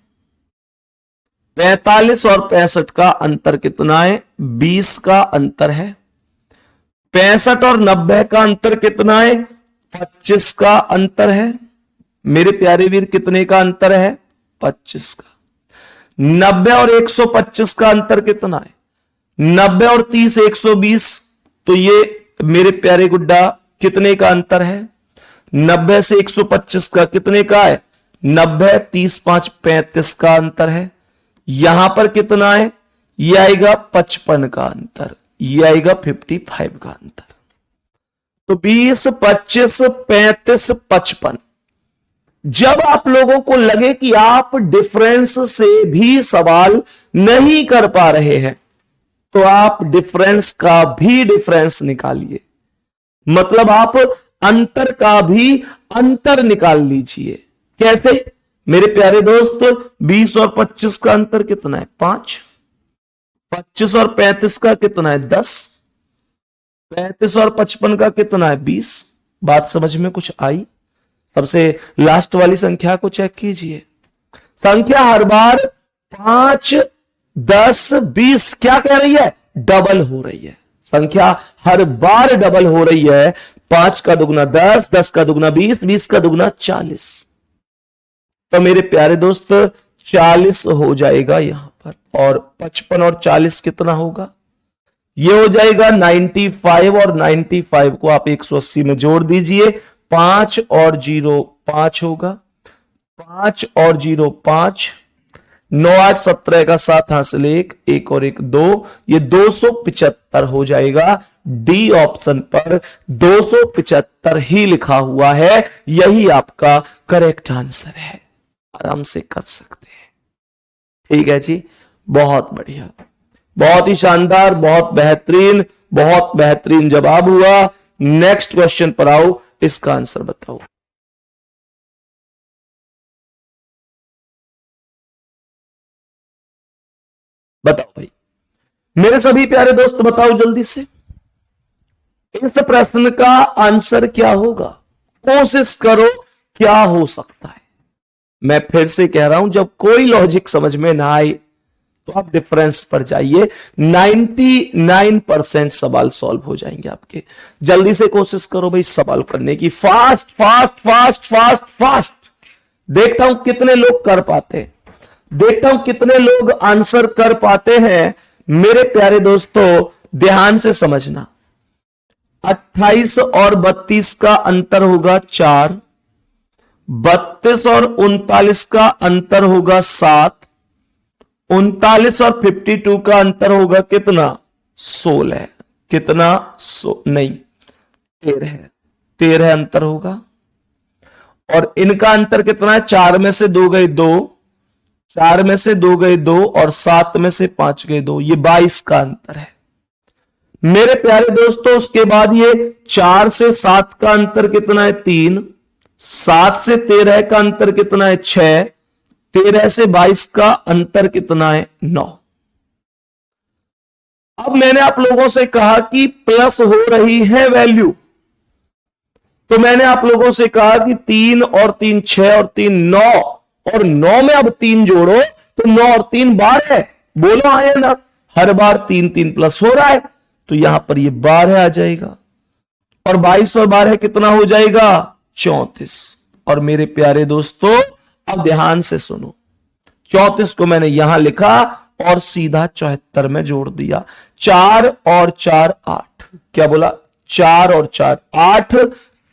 [SPEAKER 1] 45 और 65 का अंतर कितना है? 20 का अंतर है। 65 और 90 का अंतर कितना है? 25 का अंतर है। मेरे प्यारे वीर, कितने का अंतर है? 25 का। 90 और 125 का अंतर कितना है? 90 और 30 120, तो ये मेरे प्यारे गुड्डा कितने का अंतर है? 90 से 125 का कितने का है? 90, 30 5 35 का अंतर है। यहां पर कितना है? यह आएगा 55 का अंतर, यह आएगा 55 का अंतर। तो 20 25 35 55। जब आप लोगों को लगे कि आप डिफरेंस से भी सवाल नहीं कर पा रहे हैं, तो आप डिफरेंस का भी डिफरेंस निकालिए, मतलब आप अंतर का भी अंतर निकाल लीजिए। कैसे मेरे प्यारे दोस्त? 20 और 25 का अंतर कितना है? 5। 25 और 35 का कितना है? 10। 35 और 55 का कितना है? 20। बात समझ में कुछ आई? सबसे लास्ट वाली संख्या को चेक कीजिए। संख्या हर बार 5 10 20 क्या कह रही है? डबल हो रही है। संख्या हर बार डबल हो रही है। 5 का दुगना 10, 10 का दुगना 20, 20 का दुगना 40। तो मेरे प्यारे दोस्त 40 हो जाएगा यहां पर, और 55 और 40 कितना होगा? ये हो जाएगा 95, और 95 को आप 180 में जोड़ दीजिए। 5 और 0 5 होगा। 5 और 0 5। 9 8 17 का 7 हासिल 1, 1 और 1 2, ये 275 हो जाएगा। डी ऑप्शन पर 275 ही लिखा हुआ है, यही आपका करेक्ट आंसर है। आराम से कर सकते हैं। ठीक है जी, बहुत बढ़िया, बहुत ही शानदार, बहुत बेहतरीन जवाब हुआ। नेक्स्ट क्वेश्चन पर आओ, इसका आंसर बताओ। बताओ भाई, मेरे सभी प्यारे दोस्त बताओ जल्दी से, इस प्रश्न का आंसर क्या होगा? कोशिश करो, क्या हो सकता है? मैं फिर से कह रहा हूं, जब कोई लॉजिक समझ में ना आए तो आप डिफरेंस पर जाइए। 99% सवाल सॉल्व हो जाएंगे आपके। जल्दी से कोशिश करो भाई सवाल करने की, fast fast fast fast fast. देखता हूं कितने लोग कर पाते हैं, देखता हूं कितने लोग आंसर कर पाते हैं। मेरे प्यारे दोस्तों ध्यान से समझना, 28 और 32 का अंतर होगा 4। 32 और 39 का अंतर होगा 7। 39 और 52 का अंतर होगा कितना? 16। कितना? नहीं, 13 अंतर होगा। और इनका अंतर कितना है? 4 में से 2 गए 2, 4 में से 2 गए 2, और 7 में से 5 गए 2, ये 22 का अंतर है। मेरे प्यारे दोस्तों उसके बाद ये 4 से 7 का अंतर कितना है? 3। 7 से 13 का अंतर कितना है? 6। 13 से 22 का अंतर कितना है? 9। अब मैंने आप लोगों से कहा कि प्लस हो रही है वैल्यू, तो मैंने आप लोगों से कहा कि 3 और 3 6 और 3 9, और 9 में अब 3 जोड़ो तो 9 और 3 12। बोलो आए ना, हर बार 3 3 प्लस हो रहा है, तो यहां पर ये 12 आ जाएगा, और 22 और 12 कितना हो जाएगा? 34। और मेरे प्यारे दोस्तों अब ध्यान से सुनो, 34 को मैंने यहां लिखा और सीधा 74 में जोड़ दिया। 4 और 4 8, क्या बोला? 4 और 4 8,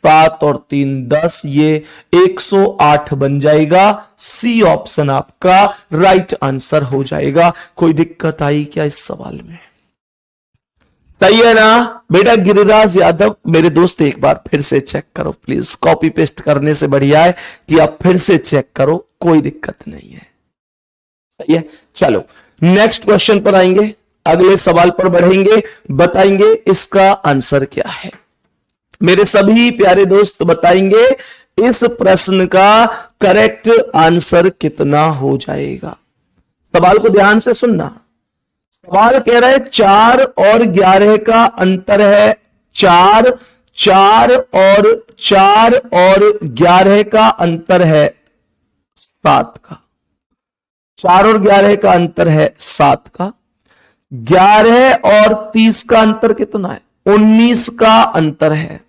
[SPEAKER 1] 7 और 3 10, ये 108 बन जाएगा। सी ऑप्शन आपका राइट आंसर हो जाएगा। कोई दिक्कत आई क्या इस सवाल में? सही है ना बेटा? गिरिराज यादव मेरे दोस्त, एक बार फिर से चेक करो प्लीज। कॉपी पेस्ट करने से बढ़िया है कि आप फिर से चेक करो, कोई दिक्कत नहीं है। सही है, चलो नेक्स्ट क्वेश्चन पर आएंगे, अगले सवाल पर बढ़ेंगे, बताएंगे इसका आंसर क्या है। मेरे सभी प्यारे दोस्त बताएंगे इस प्रश्न का करेक्ट आंसर कितना हो जाएगा। सवाल को ध्यान से सुनना। सवाल कह रहा है 4 और 11 का अंतर है 4, 4 और 11 का अंतर है 7 का। 4 और 11 का अंतर है 7 का। 11 और 30 का अंतर कितना है? 19 का अंतर है।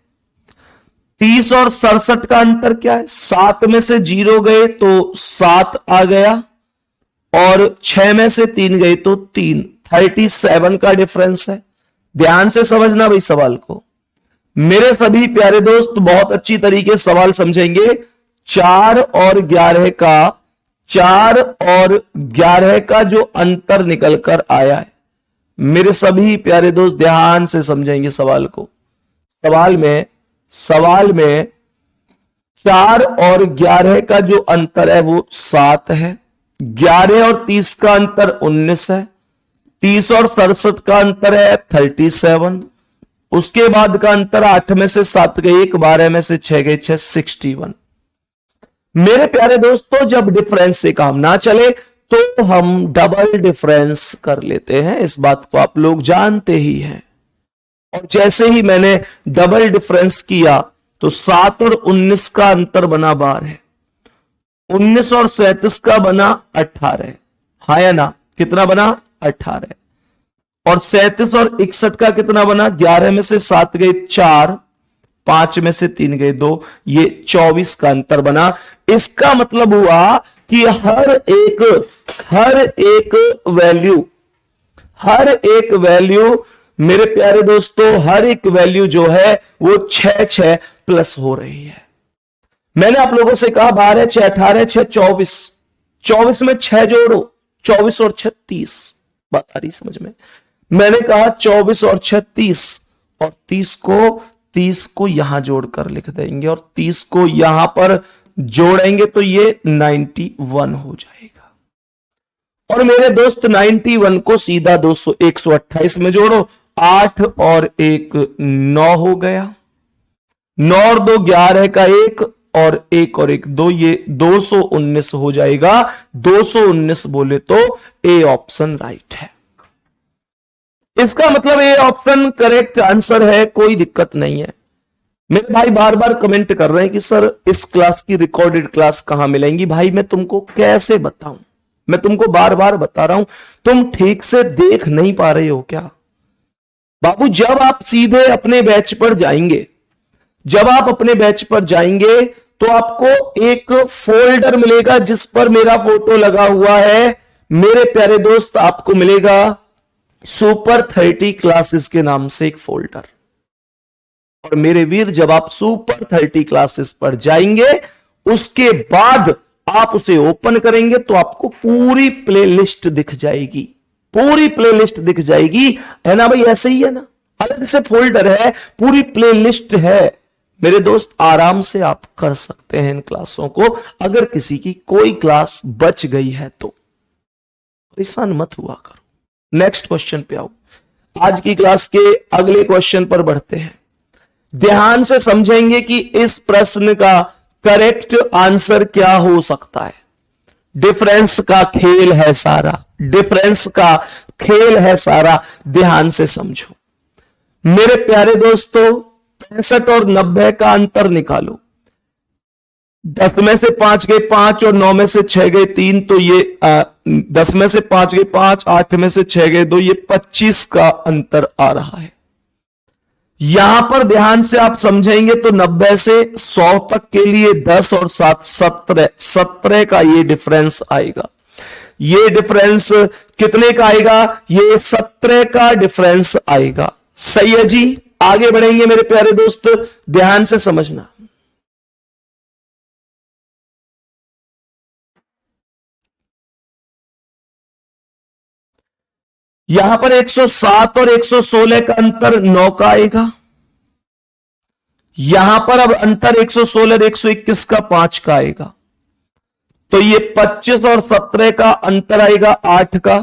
[SPEAKER 1] 30 और 67 का अंतर क्या है? 7 में से 0 गए तो 7 आ गया, और 6 में से 3 गए तो 3, 37 का डिफरेंस है। ध्यान से समझना भाई सवाल को। मेरे सभी प्यारे दोस्त बहुत अच्छी तरीके सवाल समझेंगे। 4 और 11 का जो अंतर निकल कर आया है, मेरे सभी प्यारे दोस्त ध्यान से समझेंगे सवाल को। सवाल में 4 और 11 का जो अंतर है वो 7 है। 11 और 30 का अंतर 19 है। 30 और 67 का अंतर है 37। उसके बाद का अंतर 8 में से 7 गए 1, 12 में से 6 गए 6, 61। मेरे प्यारे दोस्तों जब डिफरेंस से काम ना चले तो हम डबल डिफरेंस कर लेते हैं, इस बात को आप लोग जानते ही हैं। और जैसे ही मैंने डबल डिफरेंस किया तो 7 और 19 का अंतर बना 12, 19 और 37 का बना 18। हाँ या ना? कितना बना? 18। और 37 और 61 का कितना बना? 11 में से 7 गए 4, 5 में से 3 गए 2, ये 24 का अंतर बना। इसका मतलब हुआ कि हर एक वैल्यू मेरे प्यारे दोस्तों, हर एक वैल्यू जो है वो 6 प्लस हो रही है। मैंने आप लोगों से कहा 12 6 18 6 24, 24 में 6 जोड़ो, 24 और 6 30। बात आ रही समझ में? मैंने कहा 24 और 6 30, और 30 को यहां जोड़कर लिख देंगे, और 30 को यहां पर जोड़ेंगे तो ये 91 हो जाएगा। और मेरे दोस्त 91 को सीधा 128 में जोड़ो, 8 और 1 9 हो गया। 9 और 2 11 का 1, और 1 और 1 2, ये 219 हो जाएगा। 219 बोले तो ए ऑप्शन राइट है। इसका मतलब ए ऑप्शन करेक्ट आंसर है, कोई दिक्कत नहीं है। मेरे भाई बार बार कमेंट कर रहे हैं कि सर इस क्लास की रिकॉर्डेड क्लास कहां मिलेंगी। भाई मैं तुमको कैसे बताऊं? मैं तुमको बार बार बता रहा हूं, तुम ठीक से देख नहीं पा रहे हो क्या? बाबू जब आप सीधे अपने बैच पर जाएंगे, तो आपको एक फोल्डर मिलेगा जिस पर मेरा फोटो लगा हुआ है। मेरे प्यारे दोस्त आपको मिलेगा सुपर 30 क्लासेस के नाम से एक फोल्डर। और मेरे वीर जब आप सुपर 30 क्लासेस पर जाएंगे, उसके बाद आप उसे ओपन करेंगे तो आपको पूरी प्लेलिस्ट दिख जाएगी। है ना भाई? ऐसे ही है ना? अलग से फोल्डर है, पूरी प्लेलिस्ट है। मेरे दोस्त आराम से आप कर सकते हैं इन क्लासों को। अगर किसी की कोई क्लास बच गई है तो परेशान मत हुआ करो। नेक्स्ट क्वेश्चन पे आओ। आज की क्लास के अगले क्वेश्चन पर बढ़ते हैं। ध्यान से समझेंगे कि इस प्रश्न का करेक्ट आंसर क्या हो सकता है? डिफरेंस का खेल है सारा, डिफरेंस का खेल है सारा, ध्यान से समझो मेरे प्यारे दोस्तों। 65 और 90 का अंतर निकालो। 10 में से 5 गए 5 और 9 में से 6 गए 3, तो ये 10 में से 5 गए 5, 8 में से 6 गए 2, ये 25 का अंतर आ रहा है। यहां पर ध्यान से आप समझेंगे तो 90 से 100 तक के लिए 10 और 7 17 का ये डिफरेंस आएगा। ये डिफरेंस कितने का आएगा? ये 17 का डिफरेंस आएगा। सही है जी। आगे बढ़ेंगे मेरे प्यारे दोस्त, ध्यान से समझना। यहां पर 107 और 116 का अंतर 9 का आएगा। यहां पर अब अंतर 116 और 121 का 5 का आएगा, तो ये 25 और 17 का अंतर आएगा 8 का।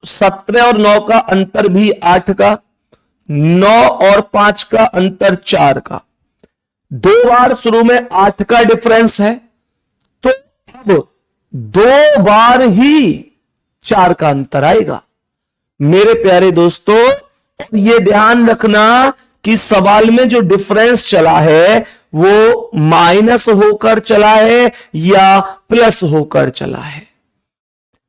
[SPEAKER 1] 17 और 9 का अंतर भी 8 का। 9 और 5 का अंतर 4 का। 2 बार शुरू में 8 का डिफरेंस है, तो अब 2 बार ही 4 का अंतर आएगा मेरे प्यारे दोस्तों। और ये ध्यान रखना कि सवाल में जो डिफरेंस चला है वो माइनस होकर चला है या प्लस होकर चला है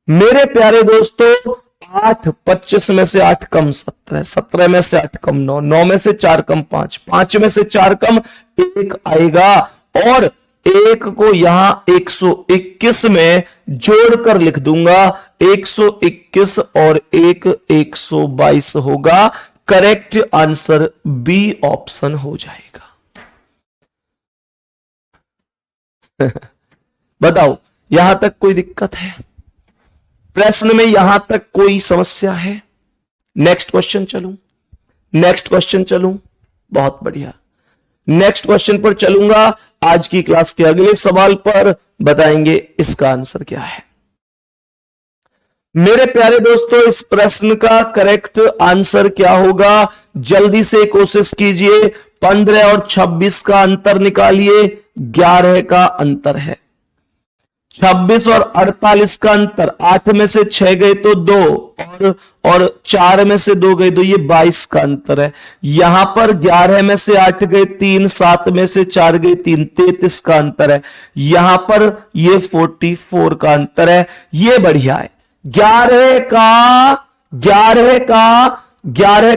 [SPEAKER 1] मेरे प्यारे दोस्तों। 8 25 में से 8 कम 17, 17 में से 8 कम 9, 9 में से 4 कम 5, 5 में से 4 कम 1 आएगा। और 1 को यहां 121 में जोड़कर लिख दूंगा। 121 और 1 122 होगा। करेक्ट आंसर बी ऑप्शन हो जाएगा। बताओ यहां तक कोई दिक्कत है? प्रश्न में यहां तक कोई समस्या है? नेक्स्ट क्वेश्चन चलूं, नेक्स्ट क्वेश्चन चलूं। बहुत बढ़िया, नेक्स्ट क्वेश्चन पर चलूंगा। आज की क्लास के अगले सवाल पर बताएंगे इसका आंसर क्या है। मेरे प्यारे दोस्तों, इस प्रश्न का करेक्ट आंसर क्या होगा? जल्दी से कोशिश कीजिए। 15 और 26 का अंतर निकालिए। 11 का अंतर है। 26 और 48 का अंतर, 8 में से 6 गए तो 2 और 4 में से 2 गए तो ये 22 का अंतर है। यहां पर 11 में से 8 गए 3, 7 में से 4 गए 3, 33 का अंतर है। यहां पर ये 44 का अंतर है। ये बढ़िया है। 11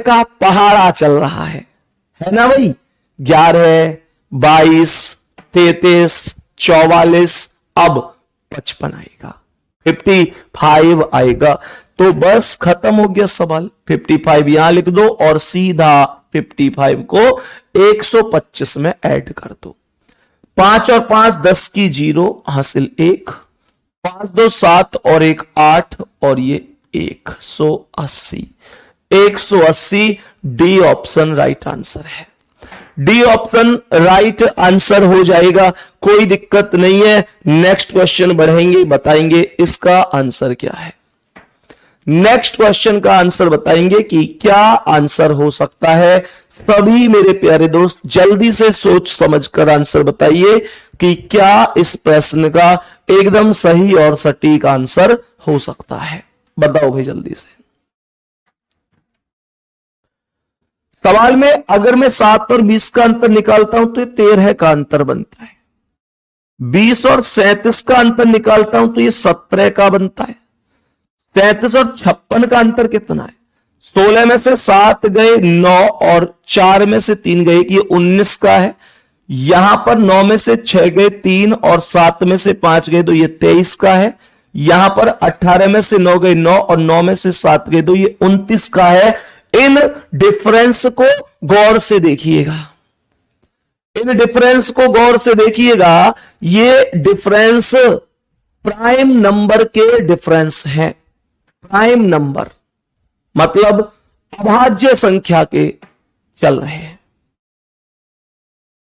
[SPEAKER 1] का पहाड़ा चल रहा है ना भाई? 11, 22, 33, 44, अब 55 आएगा, 55 आएगा। तो बस खत्म हो गया सवाल। 55 यहां लिख दो और सीधा 55 को 125 में ऐड कर दो। 5 और 5 10 की 0 हासिल 1, 5 2 7 और 1 8 और ये 180। 180 डी ऑप्शन राइट आंसर है। डी ऑप्शन राइट आंसर हो जाएगा, कोई दिक्कत नहीं है। नेक्स्ट क्वेश्चन बढ़ेंगे, बताएंगे इसका आंसर क्या है। नेक्स्ट क्वेश्चन का आंसर बताएंगे कि क्या आंसर हो सकता है। सभी मेरे प्यारे दोस्त जल्दी से सोच समझकर आंसर बताइए कि क्या इस प्रश्न का एकदम सही और सटीक आंसर हो सकता है। बताओ भाई जल्दी से। सवाल में अगर मैं 7 और 20 का अंतर निकालता हूं तो ये 13 का अंतर बनता है। 20 और 37 का अंतर निकालता हूं तो ये 17 का बनता है। 37 और 56 का अंतर कितना है? 16 में से 7 गए 9 और 4 में से 3 गए कि 19 का है। यहां पर 9 में से 6 गए 3 और 7 में से 5 गए तो ये 23 का है। यहां पर 18 में से 9 गए 9 और 9 में से 7 गए तो ये 29 का है। इन डिफरेंस को गौर से देखिएगा, इन डिफरेंस को गौर से देखिएगा। ये डिफरेंस प्राइम नंबर के डिफरेंस है। प्राइम नंबर मतलब अभाज्य संख्या के चल रहे हैं।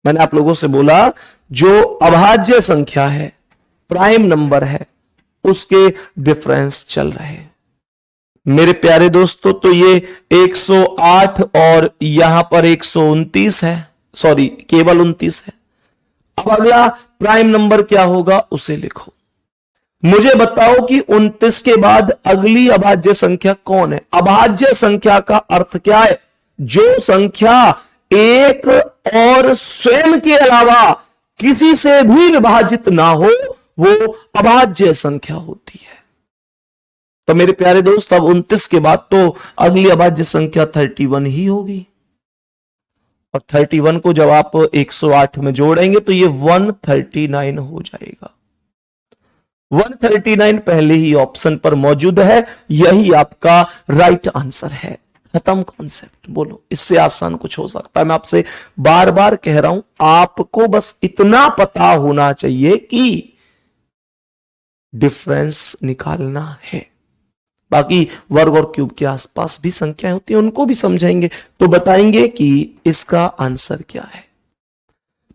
[SPEAKER 1] मैंने आप लोगों से बोला जो अभाज्य संख्या है, प्राइम नंबर है, उसके डिफरेंस चल रहे हैं मेरे प्यारे दोस्तों। तो ये 108 और यहां पर 129 है, सॉरी केवल 29 है। अब अगला प्राइम नंबर क्या होगा उसे लिखो। मुझे बताओ कि 29 के बाद अगली अभाज्य संख्या कौन है। अभाज्य संख्या का अर्थ क्या है? जो संख्या एक और स्वयं के अलावा किसी से भी विभाजित ना हो वो अभाज्य संख्या होती है। तो मेरे प्यारे दोस्त, अब 29 के बाद तो अगली अभाज्य संख्या 31 ही होगी, और 31 को जब आप 108 में जोड़ेंगे तो ये 139 हो जाएगा। 139 पहले ही ऑप्शन पर मौजूद है, यही आपका राइट आंसर है। खत्म कॉन्सेप्ट। बोलो, इससे आसान कुछ हो सकता है? मैं आपसे बार बार कह रहा हूं, आपको बस इतना पता होना चाहिए कि डिफरेंस निकालना है। बाकी वर्ग और क्यूब के आसपास भी संख्याएं होती हैं, उनको भी समझाएंगे, तो बताएंगे कि इसका आंसर क्या है।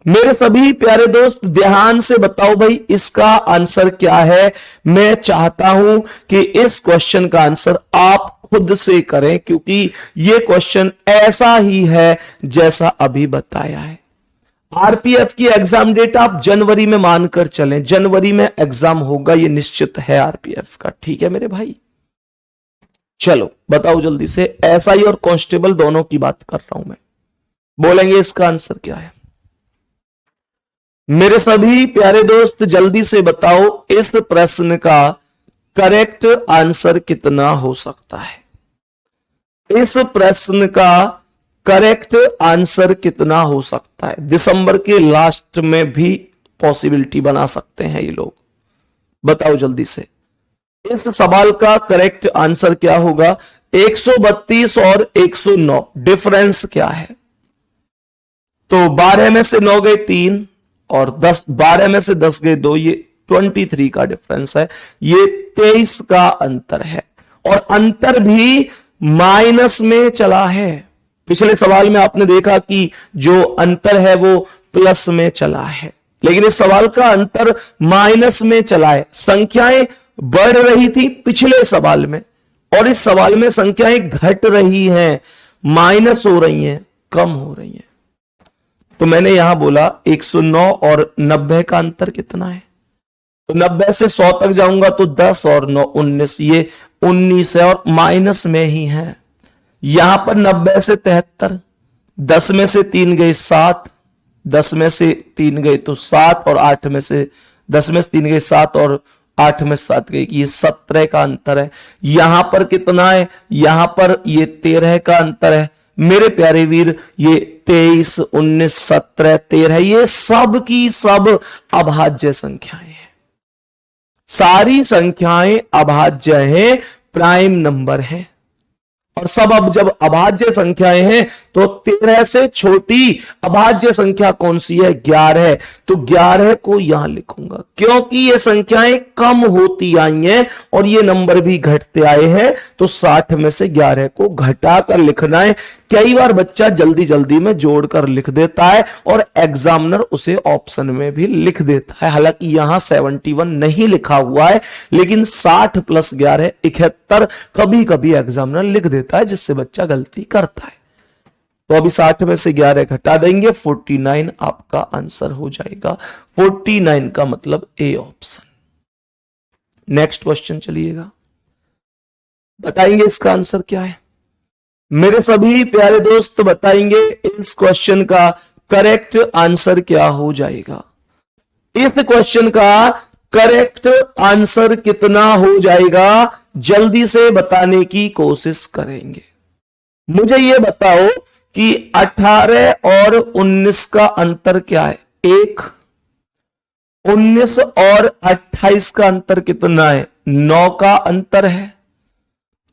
[SPEAKER 1] मेरे सभी प्यारे दोस्त ध्यान से बताओ भाई, इसका आंसर क्या है। मैं चाहता हूं कि इस क्वेश्चन का आंसर आप खुद से करें, क्योंकि यह क्वेश्चन ऐसा ही है जैसा अभी बताया है। आरपीएफ की एग्जाम डेट आप जनवरी में मानकर चलें, जनवरी में एग्जाम होगा, यह निश्चित है आरपीएफ का। ठीक है मेरे भाई, चलो बताओ जल्दी से। एसआई और कांस्टेबल दोनों की बात कर रहा हूं मैं, बोलेंगे इसका आंसर क्या है। मेरे सभी प्यारे दोस्त जल्दी से बताओ, इस प्रश्न का करेक्ट आंसर कितना हो सकता है। इस प्रश्न का करेक्ट आंसर कितना हो सकता है। दिसंबर के लास्ट में भी पॉसिबिलिटी बना सकते हैं ये लोग, बताओ जल्दी से। इस सवाल का करेक्ट आंसर क्या होगा। 132 और 109 डिफरेंस क्या है। तो 12 में से 9 गए 3 और 12 में से 10 गए 2, ये 23 का डिफरेंस है। ये 23 का अंतर है, और अंतर भी माइनस में चला है। पिछले सवाल में आपने देखा कि जो अंतर है वो प्लस में चला है, लेकिन इस सवाल का अंतर माइनस में चला है। संख्याएं बढ़ रही थी पिछले सवाल में, और इस सवाल में संख्याएं घट रही हैं, माइनस हो रही हैं, कम हो रही हैं। तो मैंने यहां बोला 109 और 90 का अंतर कितना है। तो 90 से 100 तक जाऊंगा तो 10 और 9 19, ये 19 है और माइनस में ही है। यहां पर 90 से 73, 10 में से 3 गए 7, 10 में से 3 गए तो 7, और 8 में से 10 में से 3 गए 7 और 8 में 7 गए, ये 17 का अंतर है। यहां पर कितना है, यहां पर ये 13 का अंतर है। मेरे प्यारे वीर, ये 23, 19, 17, 13, ये सब की सब अभाज्य संख्याएं हैं। सारी संख्याएं अभाज्य हैं, प्राइम नंबर हैं। और सब अब जब अभाज्य संख्याएं हैं तो 13 से छोटी अभाज्य संख्या कौन सी है, 11। तो 11 को यहां लिखूंगा, क्योंकि ये संख्याएं कम होती आई हैं और ये नंबर भी घटते आए हैं। तो 60 में से 11 को घटाकर लिखना है। कई बार बच्चा जल्दी जल्दी में जोड़कर लिख देता है और एग्जामिनर उसे ऑप्शन में भी लिख देता है। हालांकि यहां 71 नहीं लिखा हुआ है, लेकिन 60 + 11 71 कभी कभी एग्जामिनर लिख देता है, जिससे बच्चा गलती करता है। तो अभी 60 में से 11 घटा देंगे, 49 आपका आंसर हो जाएगा। 49 का मतलब ए ऑप्शन। नेक्स्ट क्वेश्चन चलिएगा, बताएंगे इसका आंसर क्या है। मेरे सभी प्यारे दोस्त बताएंगे इस क्वेश्चन का करेक्ट आंसर क्या हो जाएगा। इस क्वेश्चन का करेक्ट आंसर कितना हो जाएगा, जल्दी से बताने की कोशिश करेंगे। मुझे यह बताओ कि 18 और 19 का अंतर क्या है। 1। 19 और 28 का अंतर कितना है, 9 का अंतर है।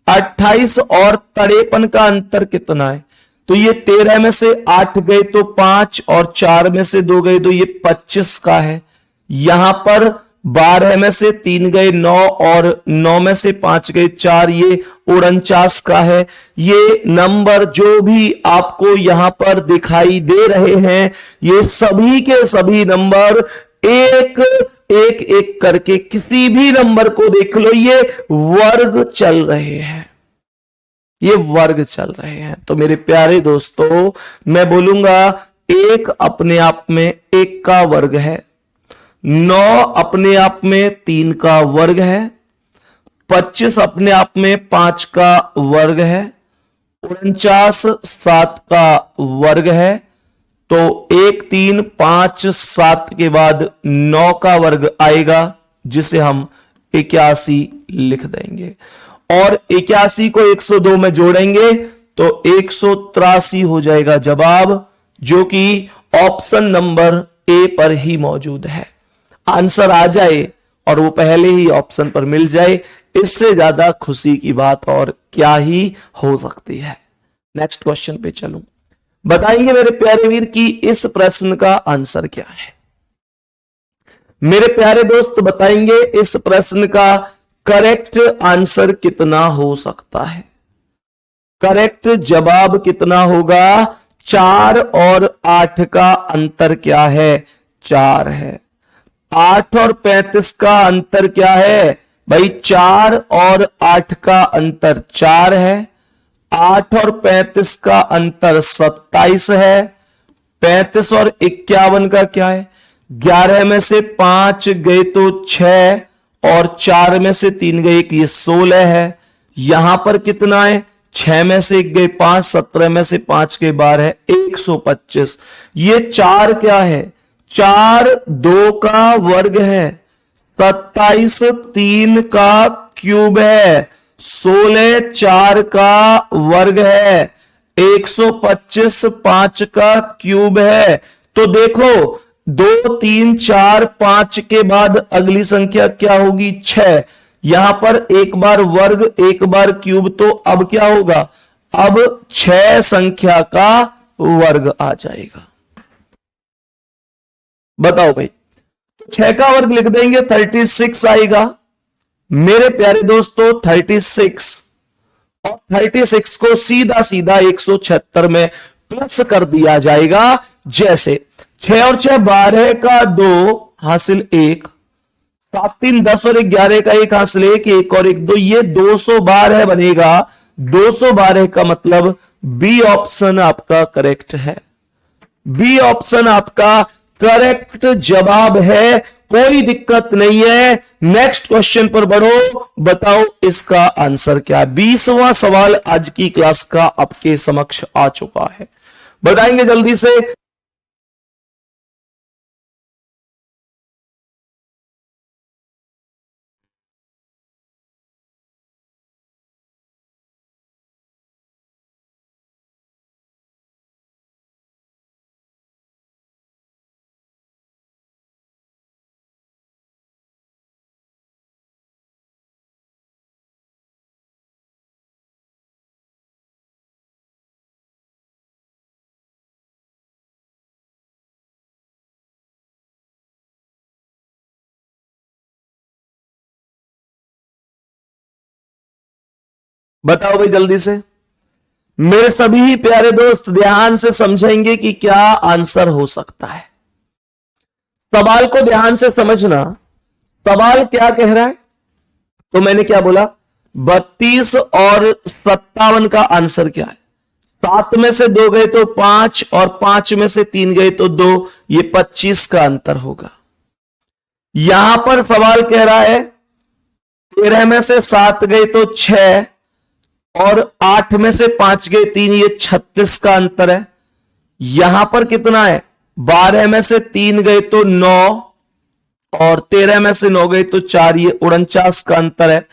[SPEAKER 1] 28 और 53 का अंतर कितना है, तो ये 13 में से 8 गए तो 5, और 4 में से 2 गए तो ये 25 का है। यहां पर 12 में से 3 गए 9, और 9 में से 5 गए 4, ये 49 का है। ये नंबर जो भी आपको यहां पर दिखाई दे रहे हैं, ये सभी के सभी नंबर एक एक एक करके किसी भी नंबर को देख लो, ये वर्ग चल रहे हैं, ये वर्ग चल रहे हैं। तो मेरे प्यारे दोस्तों, मैं बोलूंगा 1 अपने आप में 1 का वर्ग है, 9 अपने आप में 3 का वर्ग है, 25 अपने आप में 5 का वर्ग है, 49 7 का वर्ग है। तो 1 3 5 7 के बाद 9 का वर्ग आएगा, जिसे हम 81 लिख देंगे। और 81 को 102 में जोड़ेंगे तो 183 हो जाएगा जवाब, जो कि ऑप्शन नंबर ए पर ही मौजूद है। आंसर आ जाए और वो पहले ही ऑप्शन पर मिल जाए, इससे ज्यादा खुशी की बात और क्या ही हो सकती है। नेक्स्ट क्वेश्चन पे चलूं। बताएंगे मेरे प्यारे वीर कि इस प्रश्न का आंसर क्या है। मेरे प्यारे दोस्त बताएंगे इस प्रश्न का करेक्ट आंसर कितना हो सकता है। करेक्ट जवाब कितना होगा। 4 और 8 का अंतर क्या है, 4 है। 8 और 35 का अंतर क्या है भाई, 4 और 8 का अंतर 4 है। 8 और 35 का अंतर 27 है। 35 और 51 का क्या है, 11 में से 5 गए तो 6 और 4 में से 3 गए, ये 16 है। यहां पर कितना है, 6 में से 1 गए 5, 17 में से 5 के 12 है, 125। ये 4 क्या है, 4 2 का वर्ग है, 27 3 का क्यूब है, 16 4 का वर्ग है, 125 5 का क्यूब है। तो देखो 2 3 4 5 के बाद अगली संख्या क्या होगी, 6। यहां पर एक बार वर्ग एक बार क्यूब, तो अब क्या होगा, अब 6 संख्या का वर्ग आ जाएगा। बताओ भाई, 6 का वर्ग लिख देंगे 36 आएगा। मेरे प्यारे दोस्तों 36 और 36 को सीधा सीधा 176 में प्लस कर दिया जाएगा। जैसे 6 और 6 12 का 2 हासिल 1, 7 3 10 और 11 का 1 हासिल 1, 1 और 1 2, ये 212 बनेगा। 212 का मतलब बी ऑप्शन आपका करेक्ट है। बी ऑप्शन आपका करेक्ट जवाब है, कोई दिक्कत नहीं है। नेक्स्ट क्वेश्चन पर बढ़ो, बताओ इसका आंसर क्या है। 20वां सवाल आज की क्लास का आपके समक्ष आ चुका है, बताएंगे जल्दी से। बताओ भाई जल्दी से, मेरे सभी प्यारे दोस्त ध्यान से समझेंगे कि क्या आंसर हो सकता है। सवाल को ध्यान से समझना, सवाल क्या कह रहा है। तो मैंने क्या बोला, 32 और 57 का आंसर क्या है। 7 में से 2 गए तो 5 और 5 में से 3 गए तो 2, ये 25 का अंतर होगा। यहां पर सवाल कह रहा है 13 में से 7 गए तो 6 और 8 में से 5 गए 3, ये 36 का अंतर है। यहां पर कितना है, 12 में से 3 गए तो 9 और 13 में से 9 गए तो 4, ये 49 का अंतर है।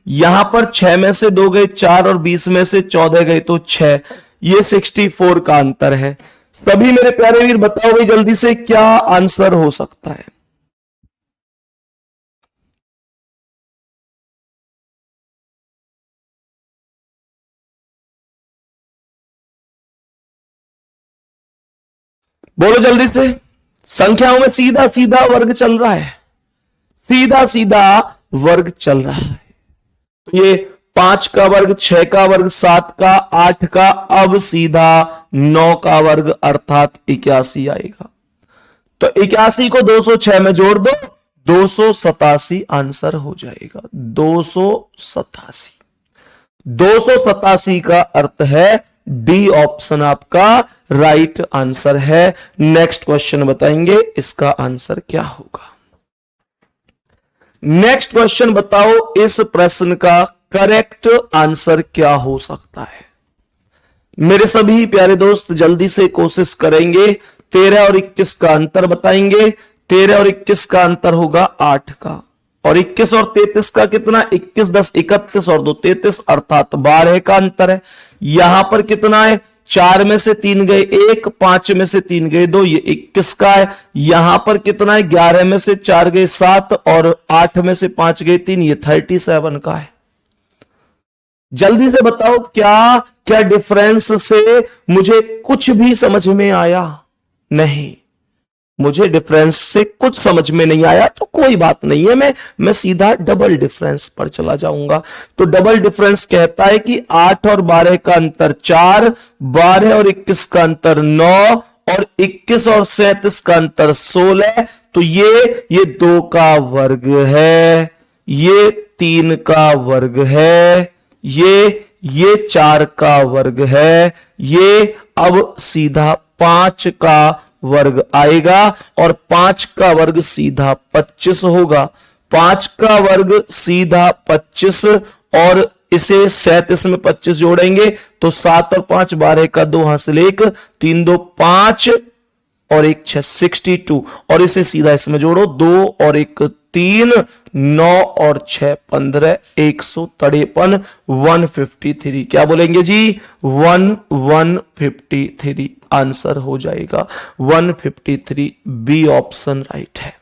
[SPEAKER 1] यहां पर 6 में से 2 गए 4 और 20 में से 14 गए तो 6, ये 64 का अंतर है। सभी मेरे प्यारे वीर बताओ भाई जल्दी से, क्या आंसर हो सकता है। बोलो जल्दी से। संख्याओं में सीधा सीधा वर्ग चल रहा है, सीधा सीधा वर्ग चल रहा है। तो ये 5 का वर्ग, 6 का वर्ग, 7 का, 8 का, अब सीधा 9 का वर्ग अर्थात 81 आएगा। तो 81 को 206 में जोड़ दो, 287 आंसर हो जाएगा। 287 का अर्थ है डी ऑप्शन आपका राइट आंसर है। नेक्स्ट क्वेश्चन बताएंगे इसका आंसर क्या होगा। नेक्स्ट क्वेश्चन बताओ इस प्रश्न का करेक्ट आंसर क्या हो सकता है। मेरे सभी प्यारे दोस्त जल्दी से कोशिश करेंगे। 13 और 21 का अंतर बताएंगे। 13 और 21 का अंतर होगा 8 का, और 21 और 33 का कितना, 21 10 31 और 2 33 अर्थात 12 का अंतर है। यहां पर कितना है, 4 में से 3 गए 1, 5 में से 3 गए 2, ये 21 का है। यहां पर कितना है, 11 में से 4 गए 7 और 8 में से 5 गए 3, ये 37 का है। जल्दी से बताओ क्या क्या डिफरेंस से मुझे कुछ भी समझ में आया? नहीं, मुझे डिफरेंस से कुछ समझ में नहीं आया तो कोई बात नहीं है, मैं सीधा डबल डिफरेंस पर चला जाऊंगा। तो डबल डिफरेंस कहता है कि 8 और 12 का अंतर 4, 12 और 21 का अंतर 9 और 21 और 37 का अंतर 16। तो ये 2 का वर्ग है, ये 3 का वर्ग है, ये 4 का वर्ग है, ये अब सीधा 5 का वर्ग आएगा और 5 का वर्ग सीधा 25 होगा। 5 का वर्ग सीधा 25 और इसे 37 में 25 जोड़ेंगे तो 7 और 5 12 का 2 हासिल 1, 3 2 5 और 1 6 62 और इसे सीधा इसमें जोड़ो 2 और 1 3 9 और 6 15 153 153। क्या बोलेंगे जी, 153 आंसर हो जाएगा 153। बी ऑप्शन राइट है,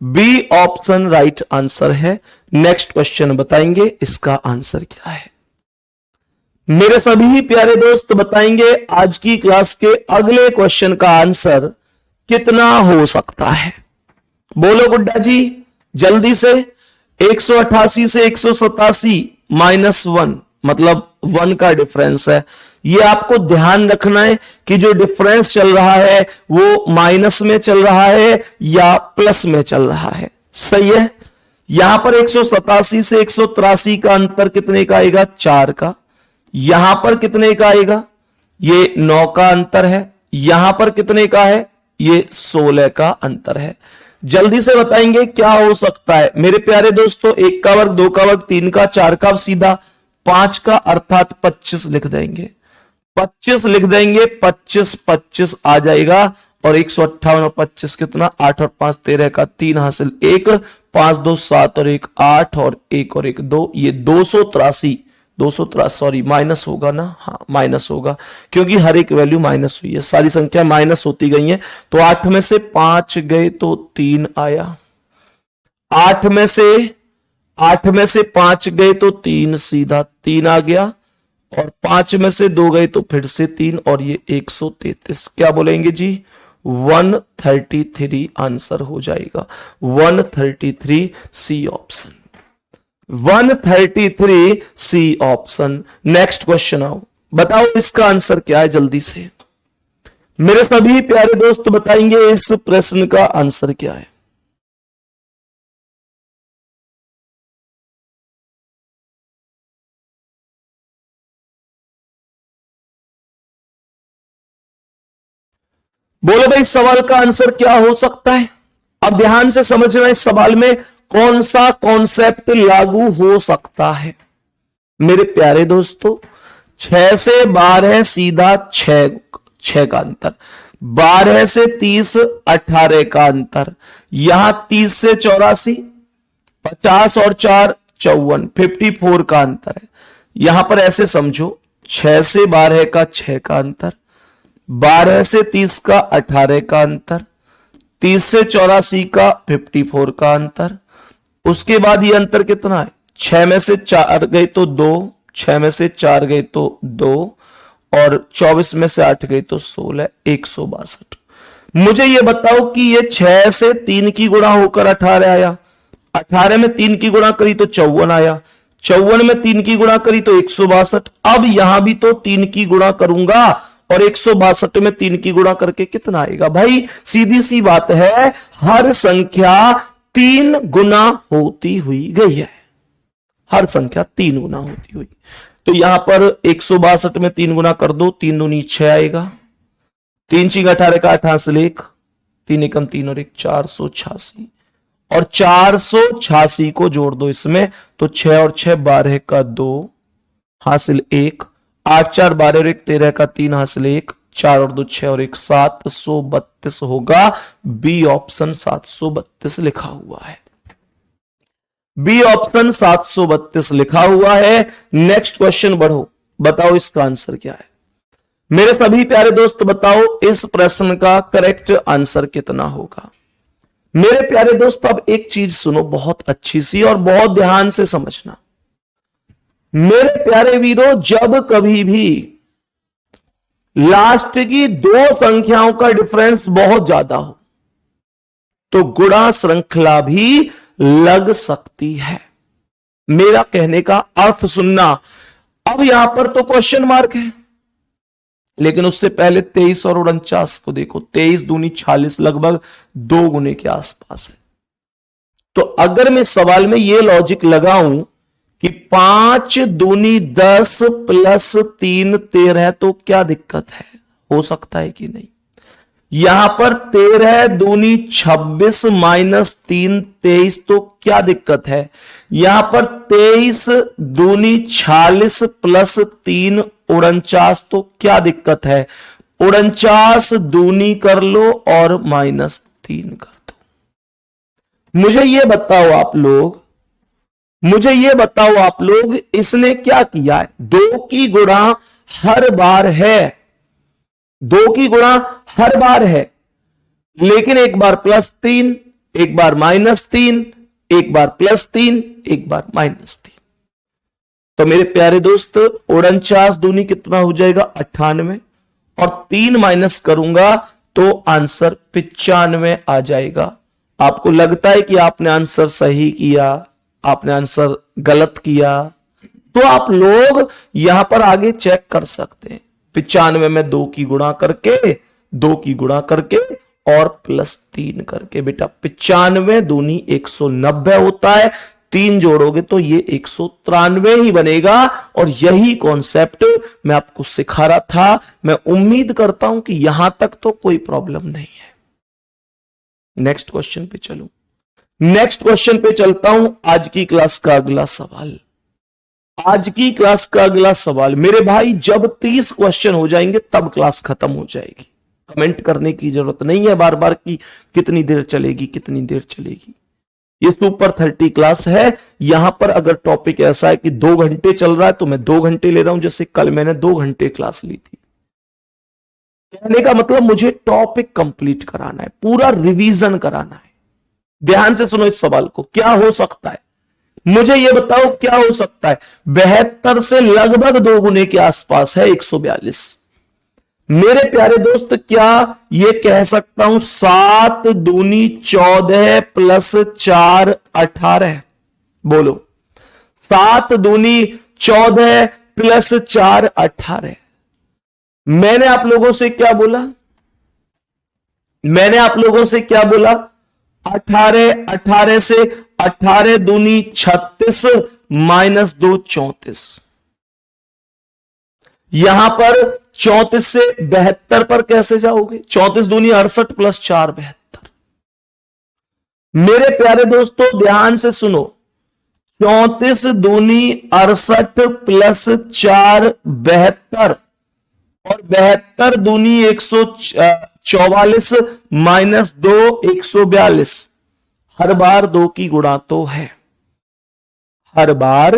[SPEAKER 1] बी ऑप्शन राइट आंसर है। नेक्स्ट क्वेश्चन बताएंगे इसका आंसर क्या है। मेरे सभी प्यारे दोस्त बताएंगे आज की क्लास के अगले क्वेश्चन का आंसर कितना हो सकता है। बोलो गुड्डा जी जल्दी से। 188 से 187 -1 मतलब 1 का डिफरेंस है। ये आपको ध्यान रखना है कि जो डिफरेंस चल रहा है वो माइनस में चल रहा है या प्लस में चल रहा है। सही है। यहां पर 187 से 183 का अंतर कितने का आएगा, 4 का। यहां पर कितने का आएगा, ये 9 का अंतर है। यहां पर कितने का है, ये 16 का अंतर है। जल्दी से बताएंगे क्या हो सकता है मेरे प्यारे दोस्तों। 1 का वर्ग, 2 का वर्ग, 3 का, 4 का, सीधा 5 का अर्थात 25 लिख देंगे। 25 लिख देंगे, 25 25 आ जाएगा और 158 और 25 कितना, 8 और 5 13 का 3 हासिल 1, 5 2 7 और 1 8 और 1 और 1 2, ये 283 सॉरी माइनस होगा ना, हाँ माइनस होगा क्योंकि हर एक वैल्यू माइनस हुई है, सारी संख्या माइनस होती गई है। तो 8 में से 5 गए तो 3 आया, 8 में से 5 गए तो 3 सीधा 3 आ गया और 5 में से 2 गए तो फिर से 3 और ये 133। क्या बोलेंगे जी, 133 आंसर हो जाएगा 133। C option 133 C option. Next question आओ, बताओ इसका आंसर क्या है जल्दी से। मेरे सभी प्यारे दोस्त बताएंगे इस प्रश्न का आंसर क्या है। बोलो भाई सवाल का आंसर क्या हो सकता है। अब ध्यान से समझना इस सवाल में कौन सा कॉन्सेप्ट लागू हो सकता है। मेरे प्यारे दोस्तों 6 से 12 सीधा 6 का अंतर, 12 से 30 18 का अंतर, यहां 30 से 84 50 और 4 54 54 का अंतर है। यहां पर ऐसे समझो 6 से 12 का 6 का अंतर, 12 से 30 का 18 का अंतर, 30 से 84 का 54 का अंतर। उसके बाद ये अंतर कितना है, 6 में से 4 गए तो 2, 6 में से 4 गए तो 2 और 24 में से 8 गए तो 16, 162। मुझे ये बताओ कि ये 6 से 3 की गुणा होकर 18 आया, 18 में 3 की गुणा करी तो 54 आया, 54 में 3 की गुणा करी तो 162। अब यहां भी तो 3 की गुणा करूंगा और 162 में 3 की गुणा करके कितना आएगा। भाई सीधी सी बात है, हर संख्या 3 गुना होती हुई गई है, हर संख्या 3 गुना होती हुई। तो यहां पर 162 में 3 गुना कर दो, 3 दूनी 6 आएगा, 3 6 18 का 8 हासिल 1, 3 एकम 3 और 1 486, और 486 को जोड़ दो इसमें तो 6 और 6 12 का 2 हासिल 1, 8 4 12 और 1 13 का 3 हासिल 1, 4 और 2 6 और 1 732 होगा। बी ऑप्शन 732 लिखा हुआ है। बी ऑप्शन 732 लिखा हुआ है। नेक्स्ट क्वेश्चन बढ़ो, बताओ इसका आंसर क्या है। मेरे सभी प्यारे दोस्त बताओ इस प्रश्न का करेक्ट आंसर कितना होगा। मेरे प्यारे दोस्त अब एक चीज सुनो बहुत अच्छी सी और बहुत ध्यान से समझना। मेरे प्यारे वीरों, जब कभी भी लास्ट की दो संख्याओं का डिफरेंस बहुत ज्यादा हो तो गुणा श्रृंखला भी लग सकती है। मेरा कहने का अर्थ सुनना। अब यहां पर तो क्वेश्चन मार्क है, लेकिन उससे पहले 23 और 49 को देखो। 23 दूनी 46 लगभग 2 गुने के आसपास है। तो अगर मैं सवाल में यह लॉजिक लगाऊं कि 5 दूनी 10 प्लस 3 13 तो क्या दिक्कत है, हो सकता है कि नहीं। यहां पर 13 दूनी 26 माइनस 3 23 तो क्या दिक्कत है। यहां पर 23 दूनी 46 प्लस 3 49 तो क्या दिक्कत है। 49 दूनी कर लो और माइनस 3 कर दो। मुझे यह बताओ आप लोग, मुझे यह बताओ आप लोग, इसने क्या किया है। 2 की गुणा हर बार है, 2 की गुणा हर बार है, लेकिन एक बार प्लस 3, एक बार माइनस 3, एक बार प्लस 3, एक बार माइनस 3। तो मेरे प्यारे दोस्त 49 दूनी कितना हो जाएगा 98, और 3 माइनस करूंगा तो आंसर 95 आ जाएगा। आपको लगता है कि आपने आंसर सही किया, आपने आंसर गलत किया, तो आप लोग यहां पर आगे चेक कर सकते हैं। 95 में 2 की गुणा करके, 2 की गुणा करके और प्लस 3 करके। बेटा 95 दूनी 190 होता है, 3 जोड़ोगे तो ये 193 ही बनेगा। और यही कॉन्सेप्ट मैं आपको सिखा रहा था। मैं उम्मीद करता हूं कि यहां तक तो कोई प्रॉब्लम नहीं है। नेक्स्ट क्वेश्चन पे चलूं, नेक्स्ट क्वेश्चन पे चलता हूं। आज की क्लास का अगला सवाल, आज की क्लास का अगला सवाल मेरे भाई, जब 30 क्वेश्चन हो जाएंगे तब क्लास खत्म हो जाएगी। कमेंट करने की जरूरत नहीं है बार बार कि कितनी देर चलेगी, कितनी देर चलेगी। ये सुपर 30 क्लास है। यहां पर अगर टॉपिक ऐसा है कि 2 घंटे चल रहा है तो मैं 2 घंटे ले रहा हूं। जैसे कल मैंने 2 घंटे क्लास ली थी। कहने का मतलब मुझे टॉपिक कंप्लीट कराना है, पूरा रिवीजन कराना है। ध्यान से सुनो इस सवाल को। क्या हो सकता है, मुझे यह बताओ क्या हो सकता है। 72 से लगभग 2 गुने के आसपास है 142। मेरे प्यारे दोस्त क्या ये कह सकता हूं 7 दूनी 14 प्लस 4 18। बोलो 7 दूनी 14 प्लस 4 18। मैंने आप लोगों से क्या बोला, मैंने आप लोगों से क्या बोला। 18 18 से 18 दूनी 36 माइनस 2 34। यहां पर 34 से 72 पर कैसे जाओगे। 34 दूनी 68 प्लस 4 72। मेरे प्यारे दोस्तों ध्यान से सुनो, 34 दूनी 68 प्लस 4 72 और 72 दूनी 144 माइनस 2 142। हर बार 2 की गुणा तो है, हर बार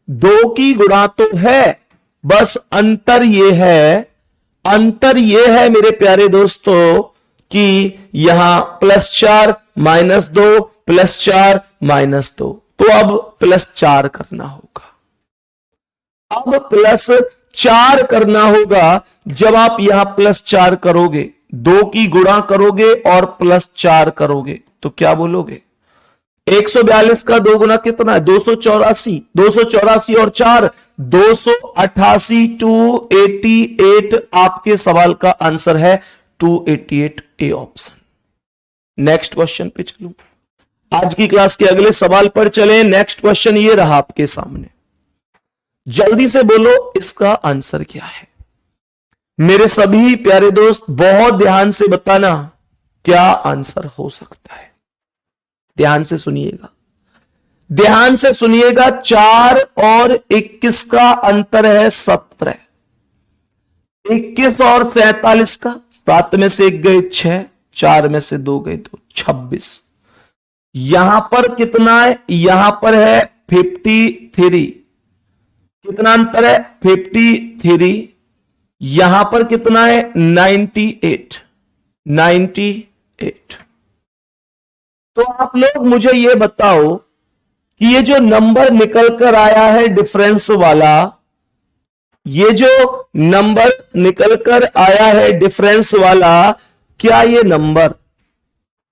[SPEAKER 1] 2 की गुणा तो है। बस अंतर यह है, अंतर यह है मेरे प्यारे दोस्तों कि यहां प्लस 4 माइनस 2 प्लस 4 माइनस 2। तो अब प्लस 4 करना होगा, अब प्लस 4 करना होगा। जब आप यहां प्लस 4 करोगे, 2 की गुणा करोगे और प्लस 4 करोगे तो क्या बोलोगे। 142 का 2 गुना कितना है 284। 284 और 4 288 288। आपके सवाल का आंसर है 288 ए ऑप्शन। नेक्स्ट क्वेश्चन पे चलूं, आज की क्लास के अगले सवाल पर चलें। नेक्स्ट क्वेश्चन ये रहा आपके सामने। जल्दी से बोलो इसका आंसर क्या है। मेरे सभी प्यारे दोस्त बहुत ध्यान से बताना क्या आंसर हो सकता है। ध्यान से सुनिएगा, ध्यान से सुनिएगा। 4 और 21 का अंतर है 17। 21 और 47 का, 7 में से 1 गए 6, 4 में से 2 गए 2, 26। यहां पर कितना है, यहां पर है 53। कितना अंतर है 53। यहां पर कितना है 98। तो आप लोग मुझे ये बताओ कि ये जो नंबर निकल कर आया है डिफरेंस वाला, ये जो नंबर निकल कर आया है डिफरेंस वाला, क्या ये नंबर,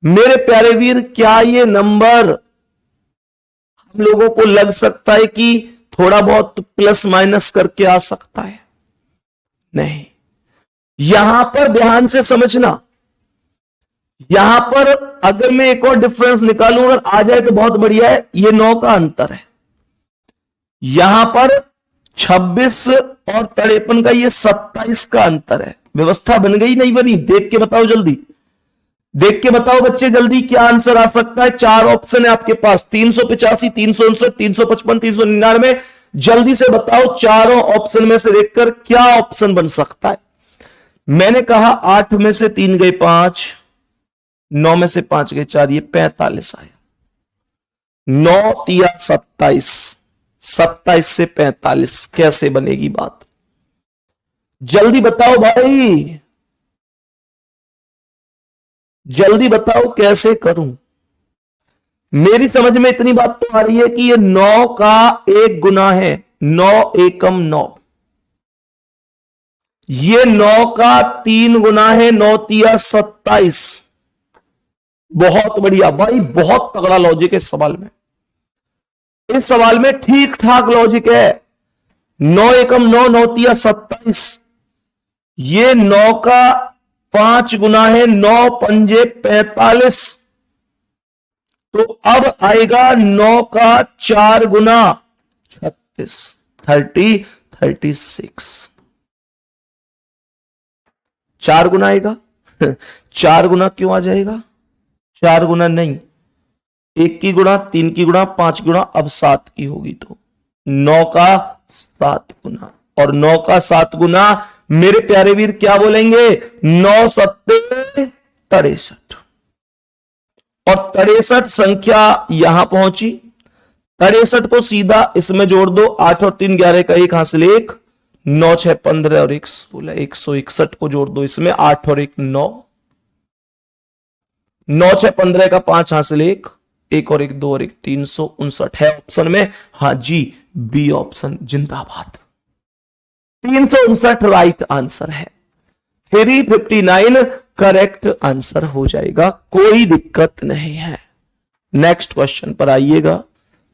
[SPEAKER 1] मेरे प्यारे वीर, क्या ये नंबर हम लोगों को लग सकता है कि थोड़ा बहुत प्लस माइनस करके आ सकता है? नहीं। यहां पर ध्यान से समझना, यहां पर अगर मैं एक और डिफरेंस निकालूं, अगर आ जाए तो बहुत बढ़िया है। ये 9 का अंतर है, यहां पर 26 और 53 का ये 27 का अंतर है। व्यवस्था बन गई नहीं बनी? देख के बताओ जल्दी, देख के बताओ बच्चे जल्दी, क्या आंसर आ सकता है। 4 ऑप्शन है आपके पास, 385, 359, 355, 399। जल्दी से बताओ चारों ऑप्शन में से देखकर क्या ऑप्शन बन सकता है। मैंने कहा 8 में से 3 गए 5, 9 में से 5 गए 4, ये 45 आया। 9 तिया 27, 27 से 45 कैसे बनेगी बात? जल्दी बताओ भाई, जल्दी बताओ कैसे करूं। मेरी समझ में इतनी बात तो आ रही है कि ये 9 का 1 गुना है, 9 एकम 9। ये 9 का 3 गुना है, 9 तिया 27। बहुत बढ़िया भाई, बहुत तगड़ा लॉजिक है इस सवाल में। इस सवाल में ठीक ठाक लॉजिक है। 9 एकम 9, 9 तिया 27। ये 9 का 5 गुना है, 9 पंजे 45। तो अब आएगा 9 का 4 गुना 36, 36। 4 गुना आएगा। 4 गुना क्यों आ जाएगा? 4 गुना नहीं, 1 की गुणा, 3 की गुणा, 5 गुणा, अब 7 की होगी तो 9 का 7 गुना। और 9 का 7 गुना मेरे प्यारे वीर क्या बोलेंगे? 9 सत्ते 63। और 63 संख्या यहां पहुंची। 63 को सीधा इसमें जोड़ दो, 8 और 3 11 का 1 हासिल 1, 9 6 15 और 1 16, 161 को जोड़ दो इसमें, 8 और 1 9, 9 6 15 का 5 हासिल 1, 1 और 1 2 और 1 359 है ऑप्शन में। हां जी, बी ऑप्शन जिंदाबाद। 359 राइट आंसर है। 359 करेक्ट आंसर हो जाएगा, कोई दिक्कत नहीं है। नेक्स्ट क्वेश्चन पर आइएगा,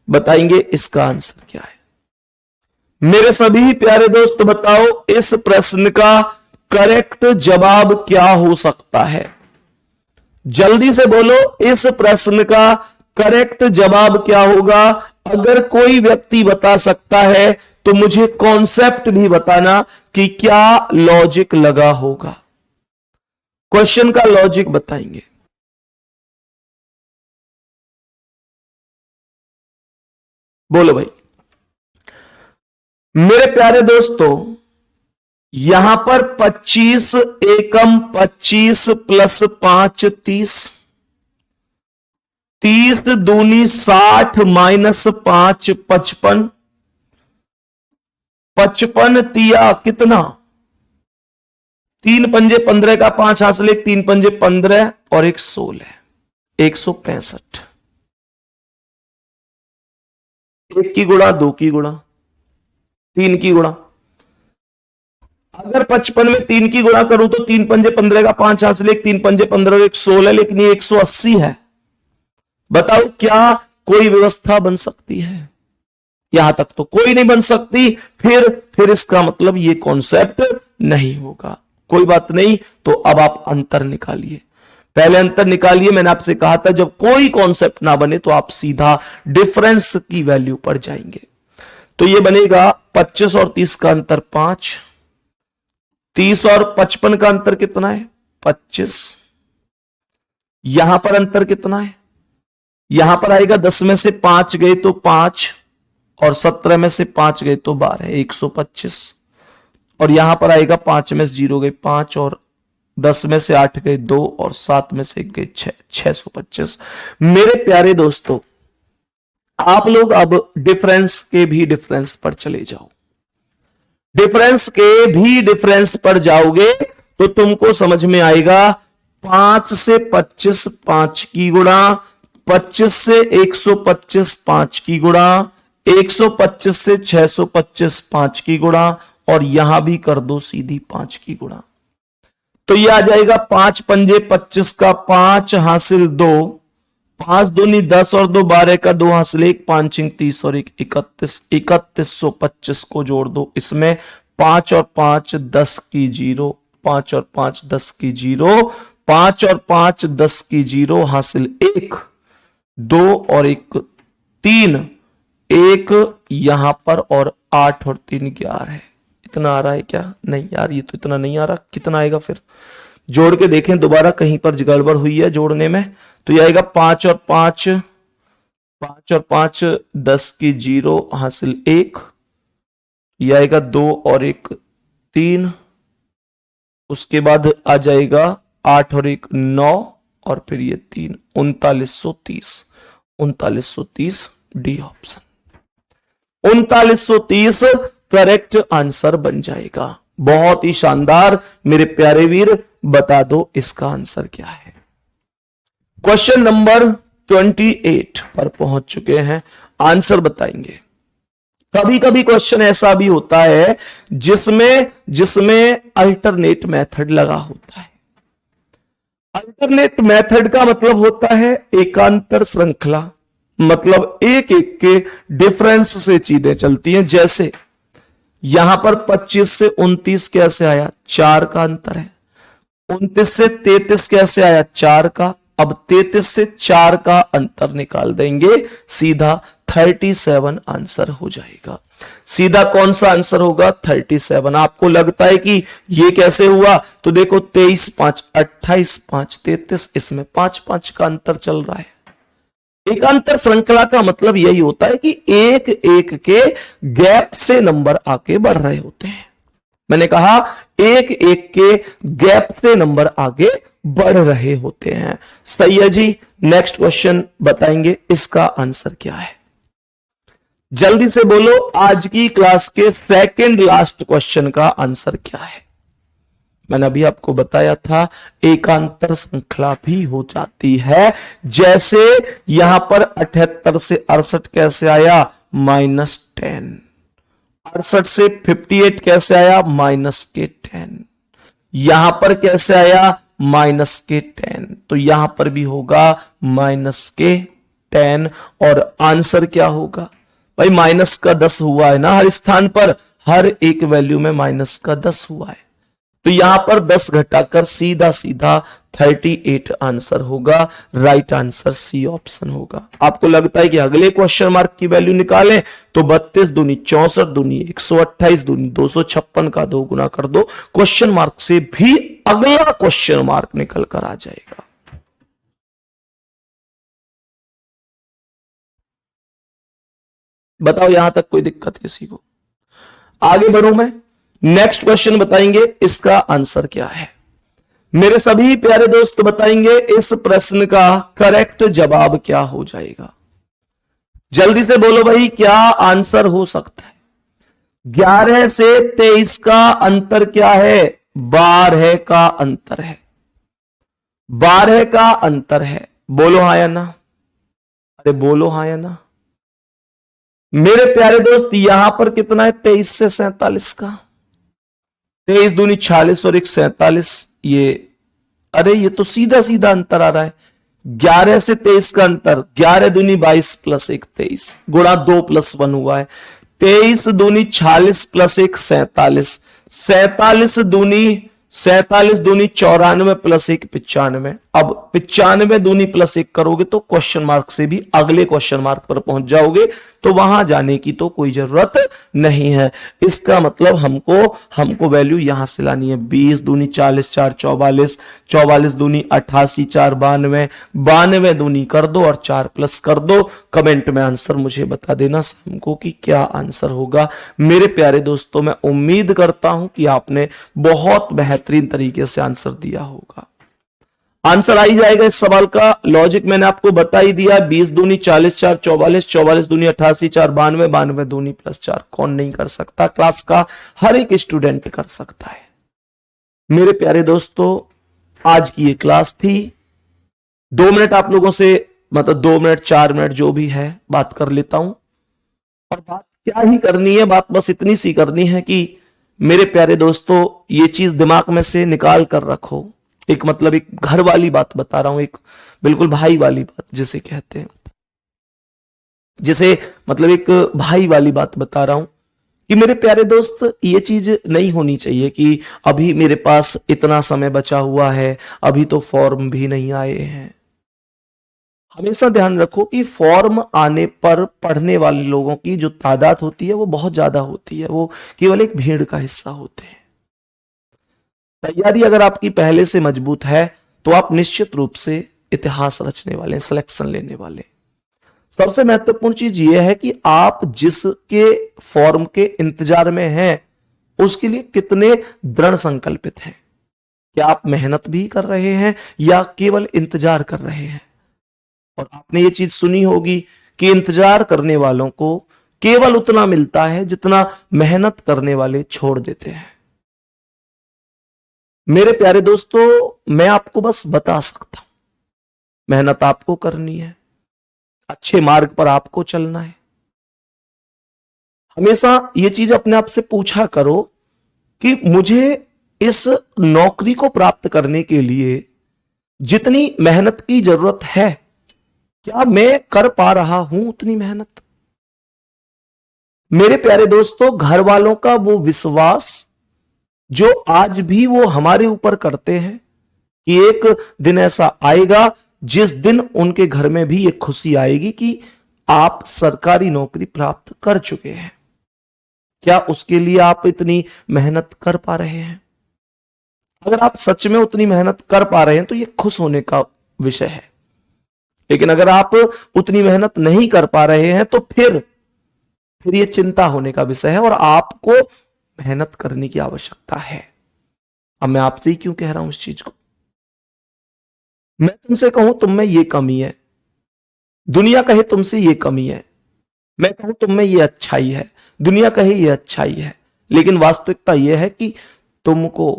[SPEAKER 1] बताएंगे इसका आंसर क्या है। मेरे सभी प्यारे दोस्त बताओ इस प्रश्न का करेक्ट जवाब क्या हो सकता है। जल्दी से बोलो, इस प्रश्न का करेक्ट जवाब क्या होगा। अगर कोई व्यक्ति बता सकता है तो मुझे कॉन्सेप्ट भी बताना कि क्या लॉजिक लगा होगा। क्वेश्चन का लॉजिक बताएंगे। बोलो भाई। मेरे प्यारे दोस्तों, यहां पर 25 एकम 25 प्लस 5 30, 30 दूनी 60 माइनस 5 55, 55 तिया कितना, 3 पंजे 15 का 5 हासिल 1, 3 पंजे 15 और 1 16, 165। 1 की गुणा, 2 की गुणा, 3 की गुणा। अगर 55 में 3 की गुणा करूं तो 3 पंजे 15 का 5 हासिल 1, 3 पंजे 15 और 1 16, लेकिन ये 180 है। बताओ क्या कोई व्यवस्था बन सकती है? यहां तक तो कोई नहीं बन सकती। फिर इसका मतलब ये कॉन्सेप्ट नहीं होगा। कोई बात नहीं, तो अब आप अंतर निकालिए। पहले अंतर निकालिए। मैंने आपसे कहा था जब कोई कॉन्सेप्ट ना बने तो आप सीधा डिफरेंस की वैल्यू पर जाएंगे। तो ये बनेगा 25 और 30 का अंतर 5, 30 और 55 का अंतर कितना है 25, यहां पर अंतर कितना है, यहां पर आएगा 10 में से 5 गए तो 5 और 17 में से 5 गए तो 12, 125, और यहां पर आएगा 5 में से 0 गए 5 और 10 में से 8 गए 2 और 7 में से 1 गए 6, 625। मेरे प्यारे दोस्तों, आप लोग अब डिफरेंस के भी डिफरेंस पर चले जाओ। डिफरेंस के भी डिफरेंस पर जाओगे तो तुमको समझ में आएगा 5 से 25 5 की गुणा, 25 से 125 5 की गुणा, 125 से 625 5 की गुणा, और यहां भी कर दो सीधी 5 की गुणा। तो यह आ जाएगा 5 पंजे 25 का 5 हासिल 2, 5 दूनी 10 और 2 12 का 2 हासिल 1, 5 छिंग 30 और 1 31, 3125 को जोड़ दो। इसमें 5 और 5 10 की 0, 5 और 5 10 की 0, 5 और 5 10 की 0 हासिल 1, 2 और 1 3, 1 यहां पर और 8 और 3 11 है। इतना आ रहा है क्या? नहीं यार, ये तो इतना नहीं आ रहा। कितना आएगा फिर? जोड़ के देखें दोबारा, कहीं पर गड़बड़ हुई है जोड़ने में। तो ये आएगा 5 और 5 10 की 0 हासिल 1, यह आएगा 2 और 1 3, उसके बाद आ जाएगा 8 और 1 9, और फिर ये 3 3930 डी ऑप्शन 3930 करेक्ट आंसर बन जाएगा। बहुत ही शानदार मेरे प्यारे वीर, बता दो इसका आंसर क्या है। क्वेश्चन नंबर 28 पर पहुंच चुके हैं, आंसर बताएंगे। कभी कभी क्वेश्चन ऐसा भी होता है जिसमें अल्टरनेट मेथड लगा होता है। अल्टरनेट मेथड का मतलब होता है एकांतर श्रृंखला, मतलब एक एक के डिफरेंस से चीजें चलती हैं। जैसे यहां पर 25 से 29 कैसे आया? 4 का अंतर है। 29 से 33 कैसे आया? 4 का। अब 33 से 4 का अंतर निकाल देंगे, सीधा 37 आंसर हो जाएगा। सीधा कौन सा आंसर होगा? 37। आपको लगता है कि ये कैसे हुआ? तो देखो 23 5 28 5 33, इसमें 5 5 का अंतर चल रहा है। एकांतर श्रृंखला का मतलब यही होता है कि एक एक के गैप से नंबर आगे बढ़ रहे होते हैं। मैंने कहा एक एक के गैप से नंबर आगे बढ़ रहे होते हैं। सही है जी। नेक्स्ट क्वेश्चन बताएंगे, इसका आंसर क्या है? जल्दी से बोलो, आज की क्लास के सेकंड लास्ट क्वेश्चन का आंसर क्या है? मैंने अभी आपको बताया था एकांतर श्रृंखला भी हो जाती है। जैसे यहां पर 78 से 68 कैसे आया? -10। 68 से 58 कैसे आया? -10। यहां पर कैसे आया? -10। तो यहां पर भी होगा -10। और आंसर क्या होगा भाई? -10 हुआ है ना हर स्थान पर, हर एक वैल्यू में -10 हुआ है। तो यहां पर 10 घटाकर सीधा सीधा 38 आंसर होगा। राइट आंसर सी ऑप्शन होगा। आपको लगता है कि अगले क्वेश्चन मार्क की वैल्यू निकालें तो 32 दूनी 64 दूनी 128 दूनी 256 का 2 गुना कर दो, क्वेश्चन मार्क से भी अगला क्वेश्चन मार्क निकल कर आ जाएगा। बताओ यहां तक कोई दिक्कत किसी को? आगे बढ़ूं मैं, नेक्स्ट क्वेश्चन बताएंगे, इसका आंसर क्या है? मेरे सभी प्यारे दोस्त बताएंगे इस प्रश्न का करेक्ट जवाब क्या हो जाएगा। जल्दी से बोलो भाई, क्या आंसर हो सकता है? 11 से 23 का अंतर क्या है? 12 का अंतर है। 12 का अंतर है। बोलो हाँ या ना? अरे बोलो हाँ या ना? मेरे प्यारे दोस्त यहां पर कितना है? 23 से 47 का। 23 दूनी 46 और 1 47। ये अरे ये तो सीधा सीधा अंतर आ रहा है। 11 से 23 का अंतर, 11 दूनी 22 प्लस 1 23 गुणा 2 + 1 हुआ है। 23 दूनी 46 प्लस 1 47, 47 दूनी 47 दूनी 94 प्लस 1 95। अब 95 दूनी प्लस 1 करोगे तो क्वेश्चन मार्क से भी अगले क्वेश्चन मार्क पर पहुंच जाओगे, तो वहां जाने की तो कोई जरूरत नहीं है। इसका मतलब हमको वैल्यू यहां से लानी है। 20 दूनी 40 4 44, 44 दूनी 88 4 92, 92 दूनी कर दो और 4 प्लस कर दो। कमेंट में आंसर मुझे बता देना शाम को कि क्या आंसर होगा। मेरे प्यारे दोस्तों, मैं उम्मीद करता हूं कि आपने बहुत बेहतरीन तरीके से आंसर दिया होगा। आंसर आ ही जाएगा इस सवाल का। लॉजिक मैंने आपको बता ही दिया। 20 दूनी 40 4 44, 44 दूनी 88 4 92, 92 दूनी प्लस 4। कौन नहीं कर सकता? क्लास का हर एक स्टूडेंट कर सकता है। मेरे प्यारे दोस्तों, आज की ये क्लास थी। 2 मिनट आप लोगों से, मतलब 2 मिनट 4 मिनट जो भी है बात कर लेता हूं। और बात क्या ही करनी है, बात बस इतनी सी करनी है कि मेरे प्यारे दोस्तों, ये चीज दिमाग में से निकाल कर रखो। एक मतलब एक घर वाली बात बता रहा हूं, एक बिल्कुल भाई वाली बात जिसे कहते हैं, जिसे मतलब एक भाई वाली बात बता रहा हूं कि मेरे प्यारे दोस्त, ये चीज नहीं होनी चाहिए कि अभी मेरे पास इतना समय बचा हुआ है, अभी तो फॉर्म भी नहीं आए हैं। हमेशा ध्यान रखो कि फॉर्म आने पर पढ़ने वाले लोगों की जो तादाद होती है वो बहुत ज्यादा होती है, वो केवल एक भीड़ का हिस्सा होते हैं। तैयारी अगर आपकी पहले से मजबूत है तो आप निश्चित रूप से इतिहास रचने वाले, सिलेक्शन लेने वाले। सबसे महत्वपूर्ण चीज यह है कि आप जिसके फॉर्म के इंतजार में हैं उसके लिए कितने दृढ़ संकल्पित हैं। क्या आप मेहनत भी कर रहे हैं या केवल इंतजार कर रहे हैं? और आपने ये चीज सुनी होगी कि इंतजार करने वालों को केवल उतना मिलता है जितना मेहनत करने वाले छोड़ देते हैं। मेरे प्यारे दोस्तों, मैं आपको बस बता सकता हूं, मेहनत आपको करनी है, अच्छे मार्ग पर आपको चलना है। हमेशा ये चीज अपने आप से पूछा करो कि मुझे इस नौकरी को प्राप्त करने के लिए जितनी मेहनत की जरूरत है, क्या मैं कर पा रहा हूं उतनी मेहनत? मेरे प्यारे दोस्तों, घर वालों का वो विश्वास जो आज भी वो हमारे ऊपर करते हैं कि एक दिन ऐसा आएगा जिस दिन उनके घर में भी ये खुशी आएगी कि आप सरकारी नौकरी प्राप्त कर चुके हैं। क्या उसके लिए आप इतनी मेहनत कर पा रहे हैं? अगर आप सच में उतनी मेहनत कर पा रहे हैं तो ये खुश होने का विषय है। लेकिन अगर आप उतनी मेहनत नहीं कर पा रहे हैं तो फिर ये चिंता होने का विषय है और आपको मेहनत करने की आवश्यकता है। अब मैं आपसे ही क्यों कह रहा हूं इस चीज को? मैं तुमसे कहूं तुम में ये कमी है, दुनिया कहे तुमसे ये कमी है, मैं कहूं तुम में ये अच्छाई है, दुनिया कहे ये अच्छाई है, लेकिन वास्तविकता यह है कि तुमको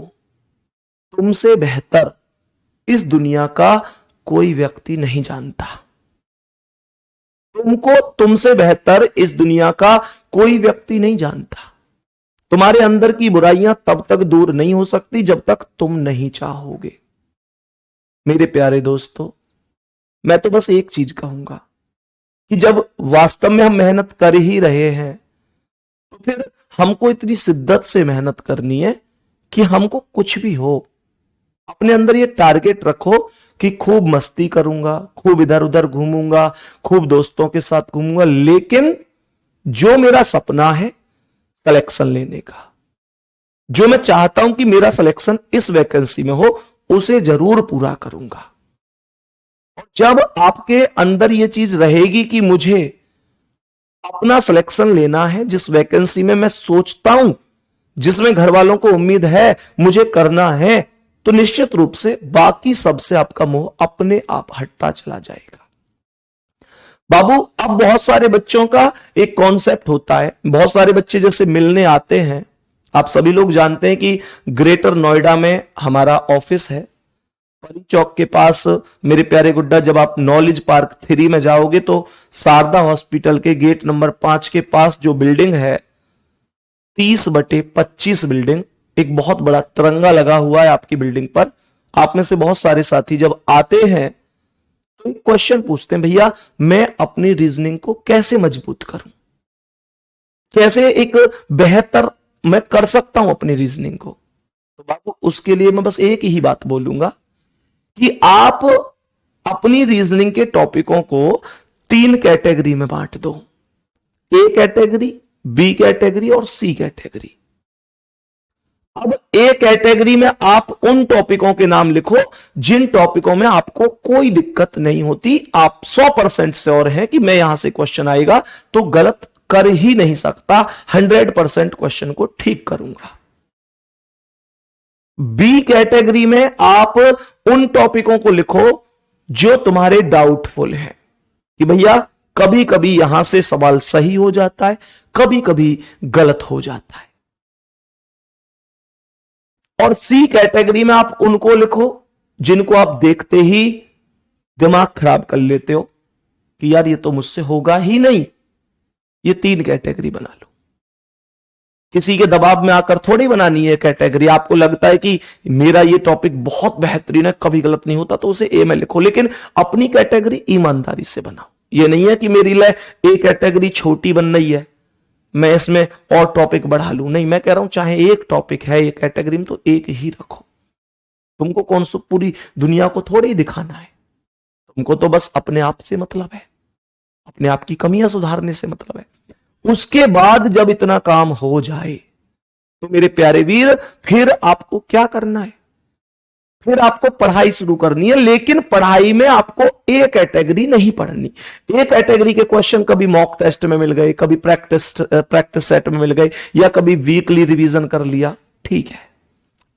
[SPEAKER 1] तुमसे बेहतर इस दुनिया का कोई व्यक्ति नहीं जानता। तुमको तुमसे बेहतर इस दुनिया का कोई व्यक्ति नहीं जानता। तुम्हारे अंदर की बुराइयां तब तक दूर नहीं हो सकती जब तक तुम नहीं चाहोगे। मेरे प्यारे दोस्तों, मैं तो बस एक चीज कहूंगा कि जब वास्तव में हम मेहनत कर ही रहे हैं तो फिर हमको इतनी शिद्दत से मेहनत करनी है कि हमको कुछ भी हो, अपने अंदर ये टारगेट रखो कि खूब मस्ती करूंगा, खूब इधर उधर घूमूंगा, खूब दोस्तों के साथ घूमूंगा, लेकिन जो मेरा सपना है सिलेक्शन लेने का, जो मैं चाहता हूं कि मेरा सिलेक्शन इस वैकेंसी में हो, उसे जरूर पूरा करूंगा। और जब आपके अंदर यह चीज रहेगी कि मुझे अपना सिलेक्शन लेना है जिस वैकेंसी में मैं सोचता हूं, जिसमें घर वालों को उम्मीद है मुझे करना है, तो निश्चित रूप से बाकी सबसे आपका मोह अपने आप हटता चला जाएगा। बाबू, अब बहुत सारे बच्चों का एक कॉन्सेप्ट होता है, बहुत सारे बच्चे जैसे मिलने आते हैं। आप सभी लोग जानते हैं कि ग्रेटर नोएडा में हमारा ऑफिस है, परी चौक के पास। मेरे प्यारे गुड्डा, जब आप नॉलेज पार्क 3 में जाओगे तो शारदा हॉस्पिटल के गेट नंबर 5 के पास जो बिल्डिंग है, 30/25 बिल्डिंग, एक बहुत बड़ा तिरंगा लगा हुआ है आपकी बिल्डिंग पर। आप में से बहुत सारे साथी जब आते हैं तो एक क्वेश्चन पूछते हैं, भैया मैं अपनी रीजनिंग को कैसे मजबूत करूं, कैसे एक बेहतर मैं कर सकता हूं अपनी रीजनिंग को? तो बाबू उसके लिए मैं बस एक ही बात बोलूंगा कि आप अपनी रीजनिंग के टॉपिकों को 3 कैटेगरी में बांट दो, ए कैटेगरी, बी कैटेगरी और सी कैटेगरी। अब ए कैटेगरी में आप उन टॉपिकों के नाम लिखो जिन टॉपिकों में आपको कोई दिक्कत नहीं होती, आप 100% श्योर हैं कि मैं यहां से क्वेश्चन आएगा तो गलत कर ही नहीं सकता, 100% क्वेश्चन को ठीक करूंगा। बी कैटेगरी में आप उन टॉपिकों को लिखो जो तुम्हारे डाउटफुल हैं कि भैया कभी कभी यहां से सवाल सही हो जाता है, कभी कभी गलत हो जाता है। और सी कैटेगरी में आप उनको लिखो जिनको आप देखते ही दिमाग खराब कर लेते हो कि यार ये तो मुझसे होगा ही नहीं। ये 3 कैटेगरी बना लो। किसी के दबाव में आकर थोड़ी बनानी है कैटेगरी। आपको लगता है कि मेरा ये टॉपिक बहुत बेहतरीन है, कभी गलत नहीं होता, तो उसे ए में लिखो, लेकिन अपनी कैटेगरी ईमानदारी से बनाओ। ये नहीं है कि मेरी लिए ए कैटेगरी छोटी बन रही है, मैं इसमें और टॉपिक बढ़ा लूं। नहीं, मैं कह रहा हूं चाहे एक टॉपिक है एक कैटेगरी में तो एक ही रखो। तुमको कौन सा पूरी दुनिया को थोड़ी दिखाना है, तुमको तो बस अपने आप से मतलब है, अपने आप की कमियां सुधारने से मतलब है। उसके बाद जब इतना काम हो जाए तो मेरे प्यारे वीर फिर आपको क्या करना है, फिर आपको पढ़ाई शुरू करनी है। लेकिन पढ़ाई में आपको ए कैटेगरी नहीं पढ़नी। ए कैटेगरी के क्वेश्चन कभी मॉक टेस्ट में मिल गए, कभी प्रैक्टिस सेट में मिल गए, या कभी वीकली रिवीजन कर लिया, ठीक है।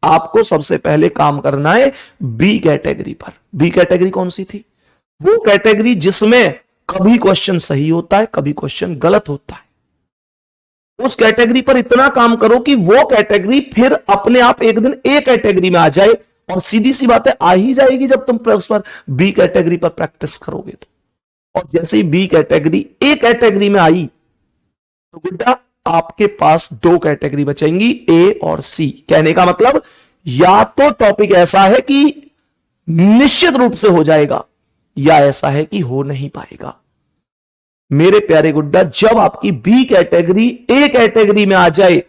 [SPEAKER 1] आपको सबसे पहले काम करना है बी कैटेगरी पर। बी कैटेगरी कौन सी थी? वो कैटेगरी जिसमें कभी क्वेश्चन सही होता है, कभी क्वेश्चन गलत होता है। उस कैटेगरी पर इतना काम करो कि वो कैटेगरी फिर अपने आप एक दिन ए कैटेगरी में आ जाए। और सीधी सी बात है, आ ही जाएगी जब तुम उस पर बी कैटेगरी पर प्रैक्टिस करोगे तो। और जैसे ही बी कैटेगरी ए कैटेगरी में आई तो गुड्डा आपके पास 2 कैटेगरी बचेंगी, ए और सी। कहने का मतलब या तो टॉपिक ऐसा है कि निश्चित रूप से हो जाएगा, या ऐसा है कि हो नहीं पाएगा। मेरे प्यारे गुड्डा, जब आपकी बी कैटेगरी ए कैटेगरी में आ जाए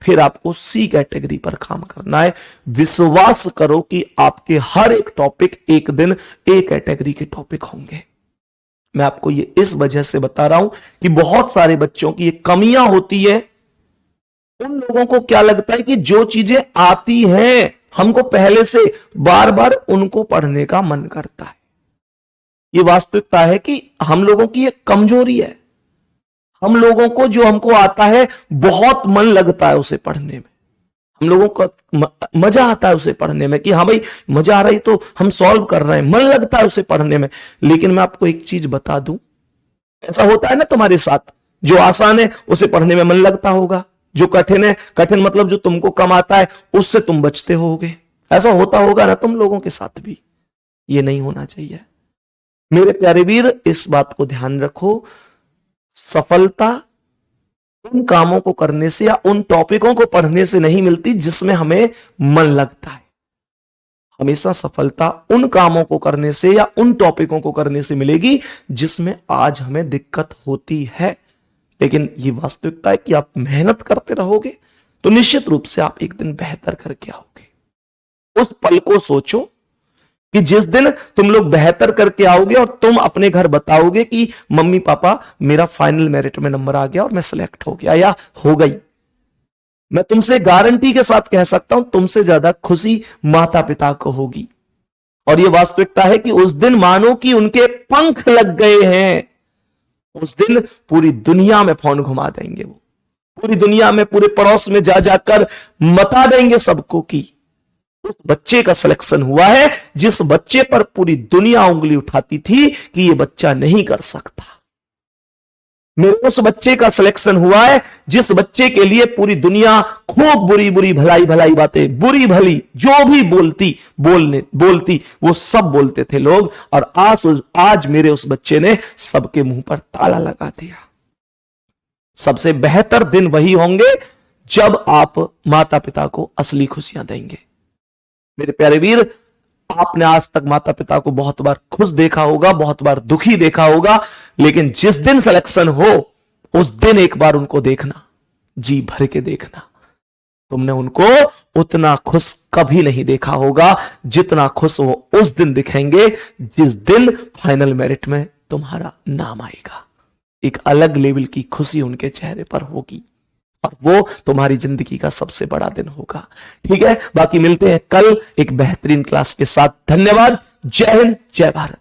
[SPEAKER 1] फिर आपको सी कैटेगरी पर काम करना है। विश्वास करो कि आपके हर एक टॉपिक एक दिन ए कैटेगरी के टॉपिक होंगे। मैं आपको ये इस वजह से बता रहा हूं कि बहुत सारे बच्चों की ये कमियां होती है। उन लोगों को क्या लगता है कि जो चीजें आती हैं हमको पहले से, बार बार उनको पढ़ने का मन करता है। ये वास्तविकता है कि हम लोगों की ये कमजोरी है। हम लोगों को जो हमको आता है बहुत मन लगता है उसे पढ़ने में, हम लोगों को मजा आता है उसे पढ़ने में कि हाँ भाई मजा आ रही तो हम सॉल्व कर रहे हैं, मन लगता है उसे पढ़ने में। लेकिन मैं आपको एक चीज बता दूं, ऐसा होता है ना तुम्हारे साथ, जो आसान है उसे पढ़ने में मन लगता होगा, जो कठिन है, कठिन मतलब जो तुमको कम आता है उससे तुम बचते होगे। ऐसा होता होगा ना तुम लोगों के साथ भी। ये नहीं होना चाहिए मेरे प्यारे वीर, इस बात को ध्यान रखो। सफलता उन कामों को करने से या उन टॉपिकों को पढ़ने से नहीं मिलती जिसमें हमें मन लगता है। हमेशा सफलता उन कामों को करने से या उन टॉपिकों को करने से मिलेगी जिसमें आज हमें दिक्कत होती है। लेकिन ये वास्तविकता है कि आप मेहनत करते रहोगे तो निश्चित रूप से आप एक दिन बेहतर करके आओगे। उस पल को सोचो कि जिस दिन तुम लोग बेहतर करके आओगे और तुम अपने घर बताओगे कि मम्मी पापा मेरा फाइनल मेरिट में नंबर आ गया और मैं सिलेक्ट हो गया या हो गई। मैं तुमसे गारंटी के साथ कह सकता हूं तुमसे ज्यादा खुशी माता पिता को होगी। और यह वास्तविकता है कि उस दिन मानो कि उनके पंख लग गए हैं। उस दिन पूरी दुनिया में फोन घुमा देंगे, वो पूरी दुनिया में पूरे पड़ोस में जा जाकर बता देंगे सबको कि उस बच्चे का सिलेक्शन हुआ है जिस बच्चे पर पूरी दुनिया उंगली उठाती थी कि ये बच्चा नहीं कर सकता। मेरे उस बच्चे का सिलेक्शन हुआ है जिस बच्चे के लिए पूरी दुनिया खूब बुरी बुरी भलाई भलाई बातें, बुरी भली जो भी बोलती वो सब बोलते थे लोग। और आज मेरे उस बच्चे ने सबके मुंह पर ताला लगा दिया। सबसे बेहतर दिन वही होंगे जब आप माता पिता को असली खुशियां देंगे। मेरे प्यारे वीर, आपने आज तक माता पिता को बहुत बार खुश देखा होगा, बहुत बार दुखी देखा होगा, लेकिन जिस दिन सिलेक्शन हो उस दिन एक बार उनको देखना, जी भर के देखना। तुमने उनको उतना खुश कभी नहीं देखा होगा जितना खुश वो उस दिन दिखेंगे जिस दिन फाइनल मेरिट में तुम्हारा नाम आएगा। एक अलग लेवल की खुशी उनके चेहरे पर होगी और वो तुम्हारी जिंदगी का सबसे बड़ा दिन होगा। ठीक है, बाकी मिलते हैं कल एक बेहतरीन क्लास के साथ। धन्यवाद। जय हिंद, जय भारत।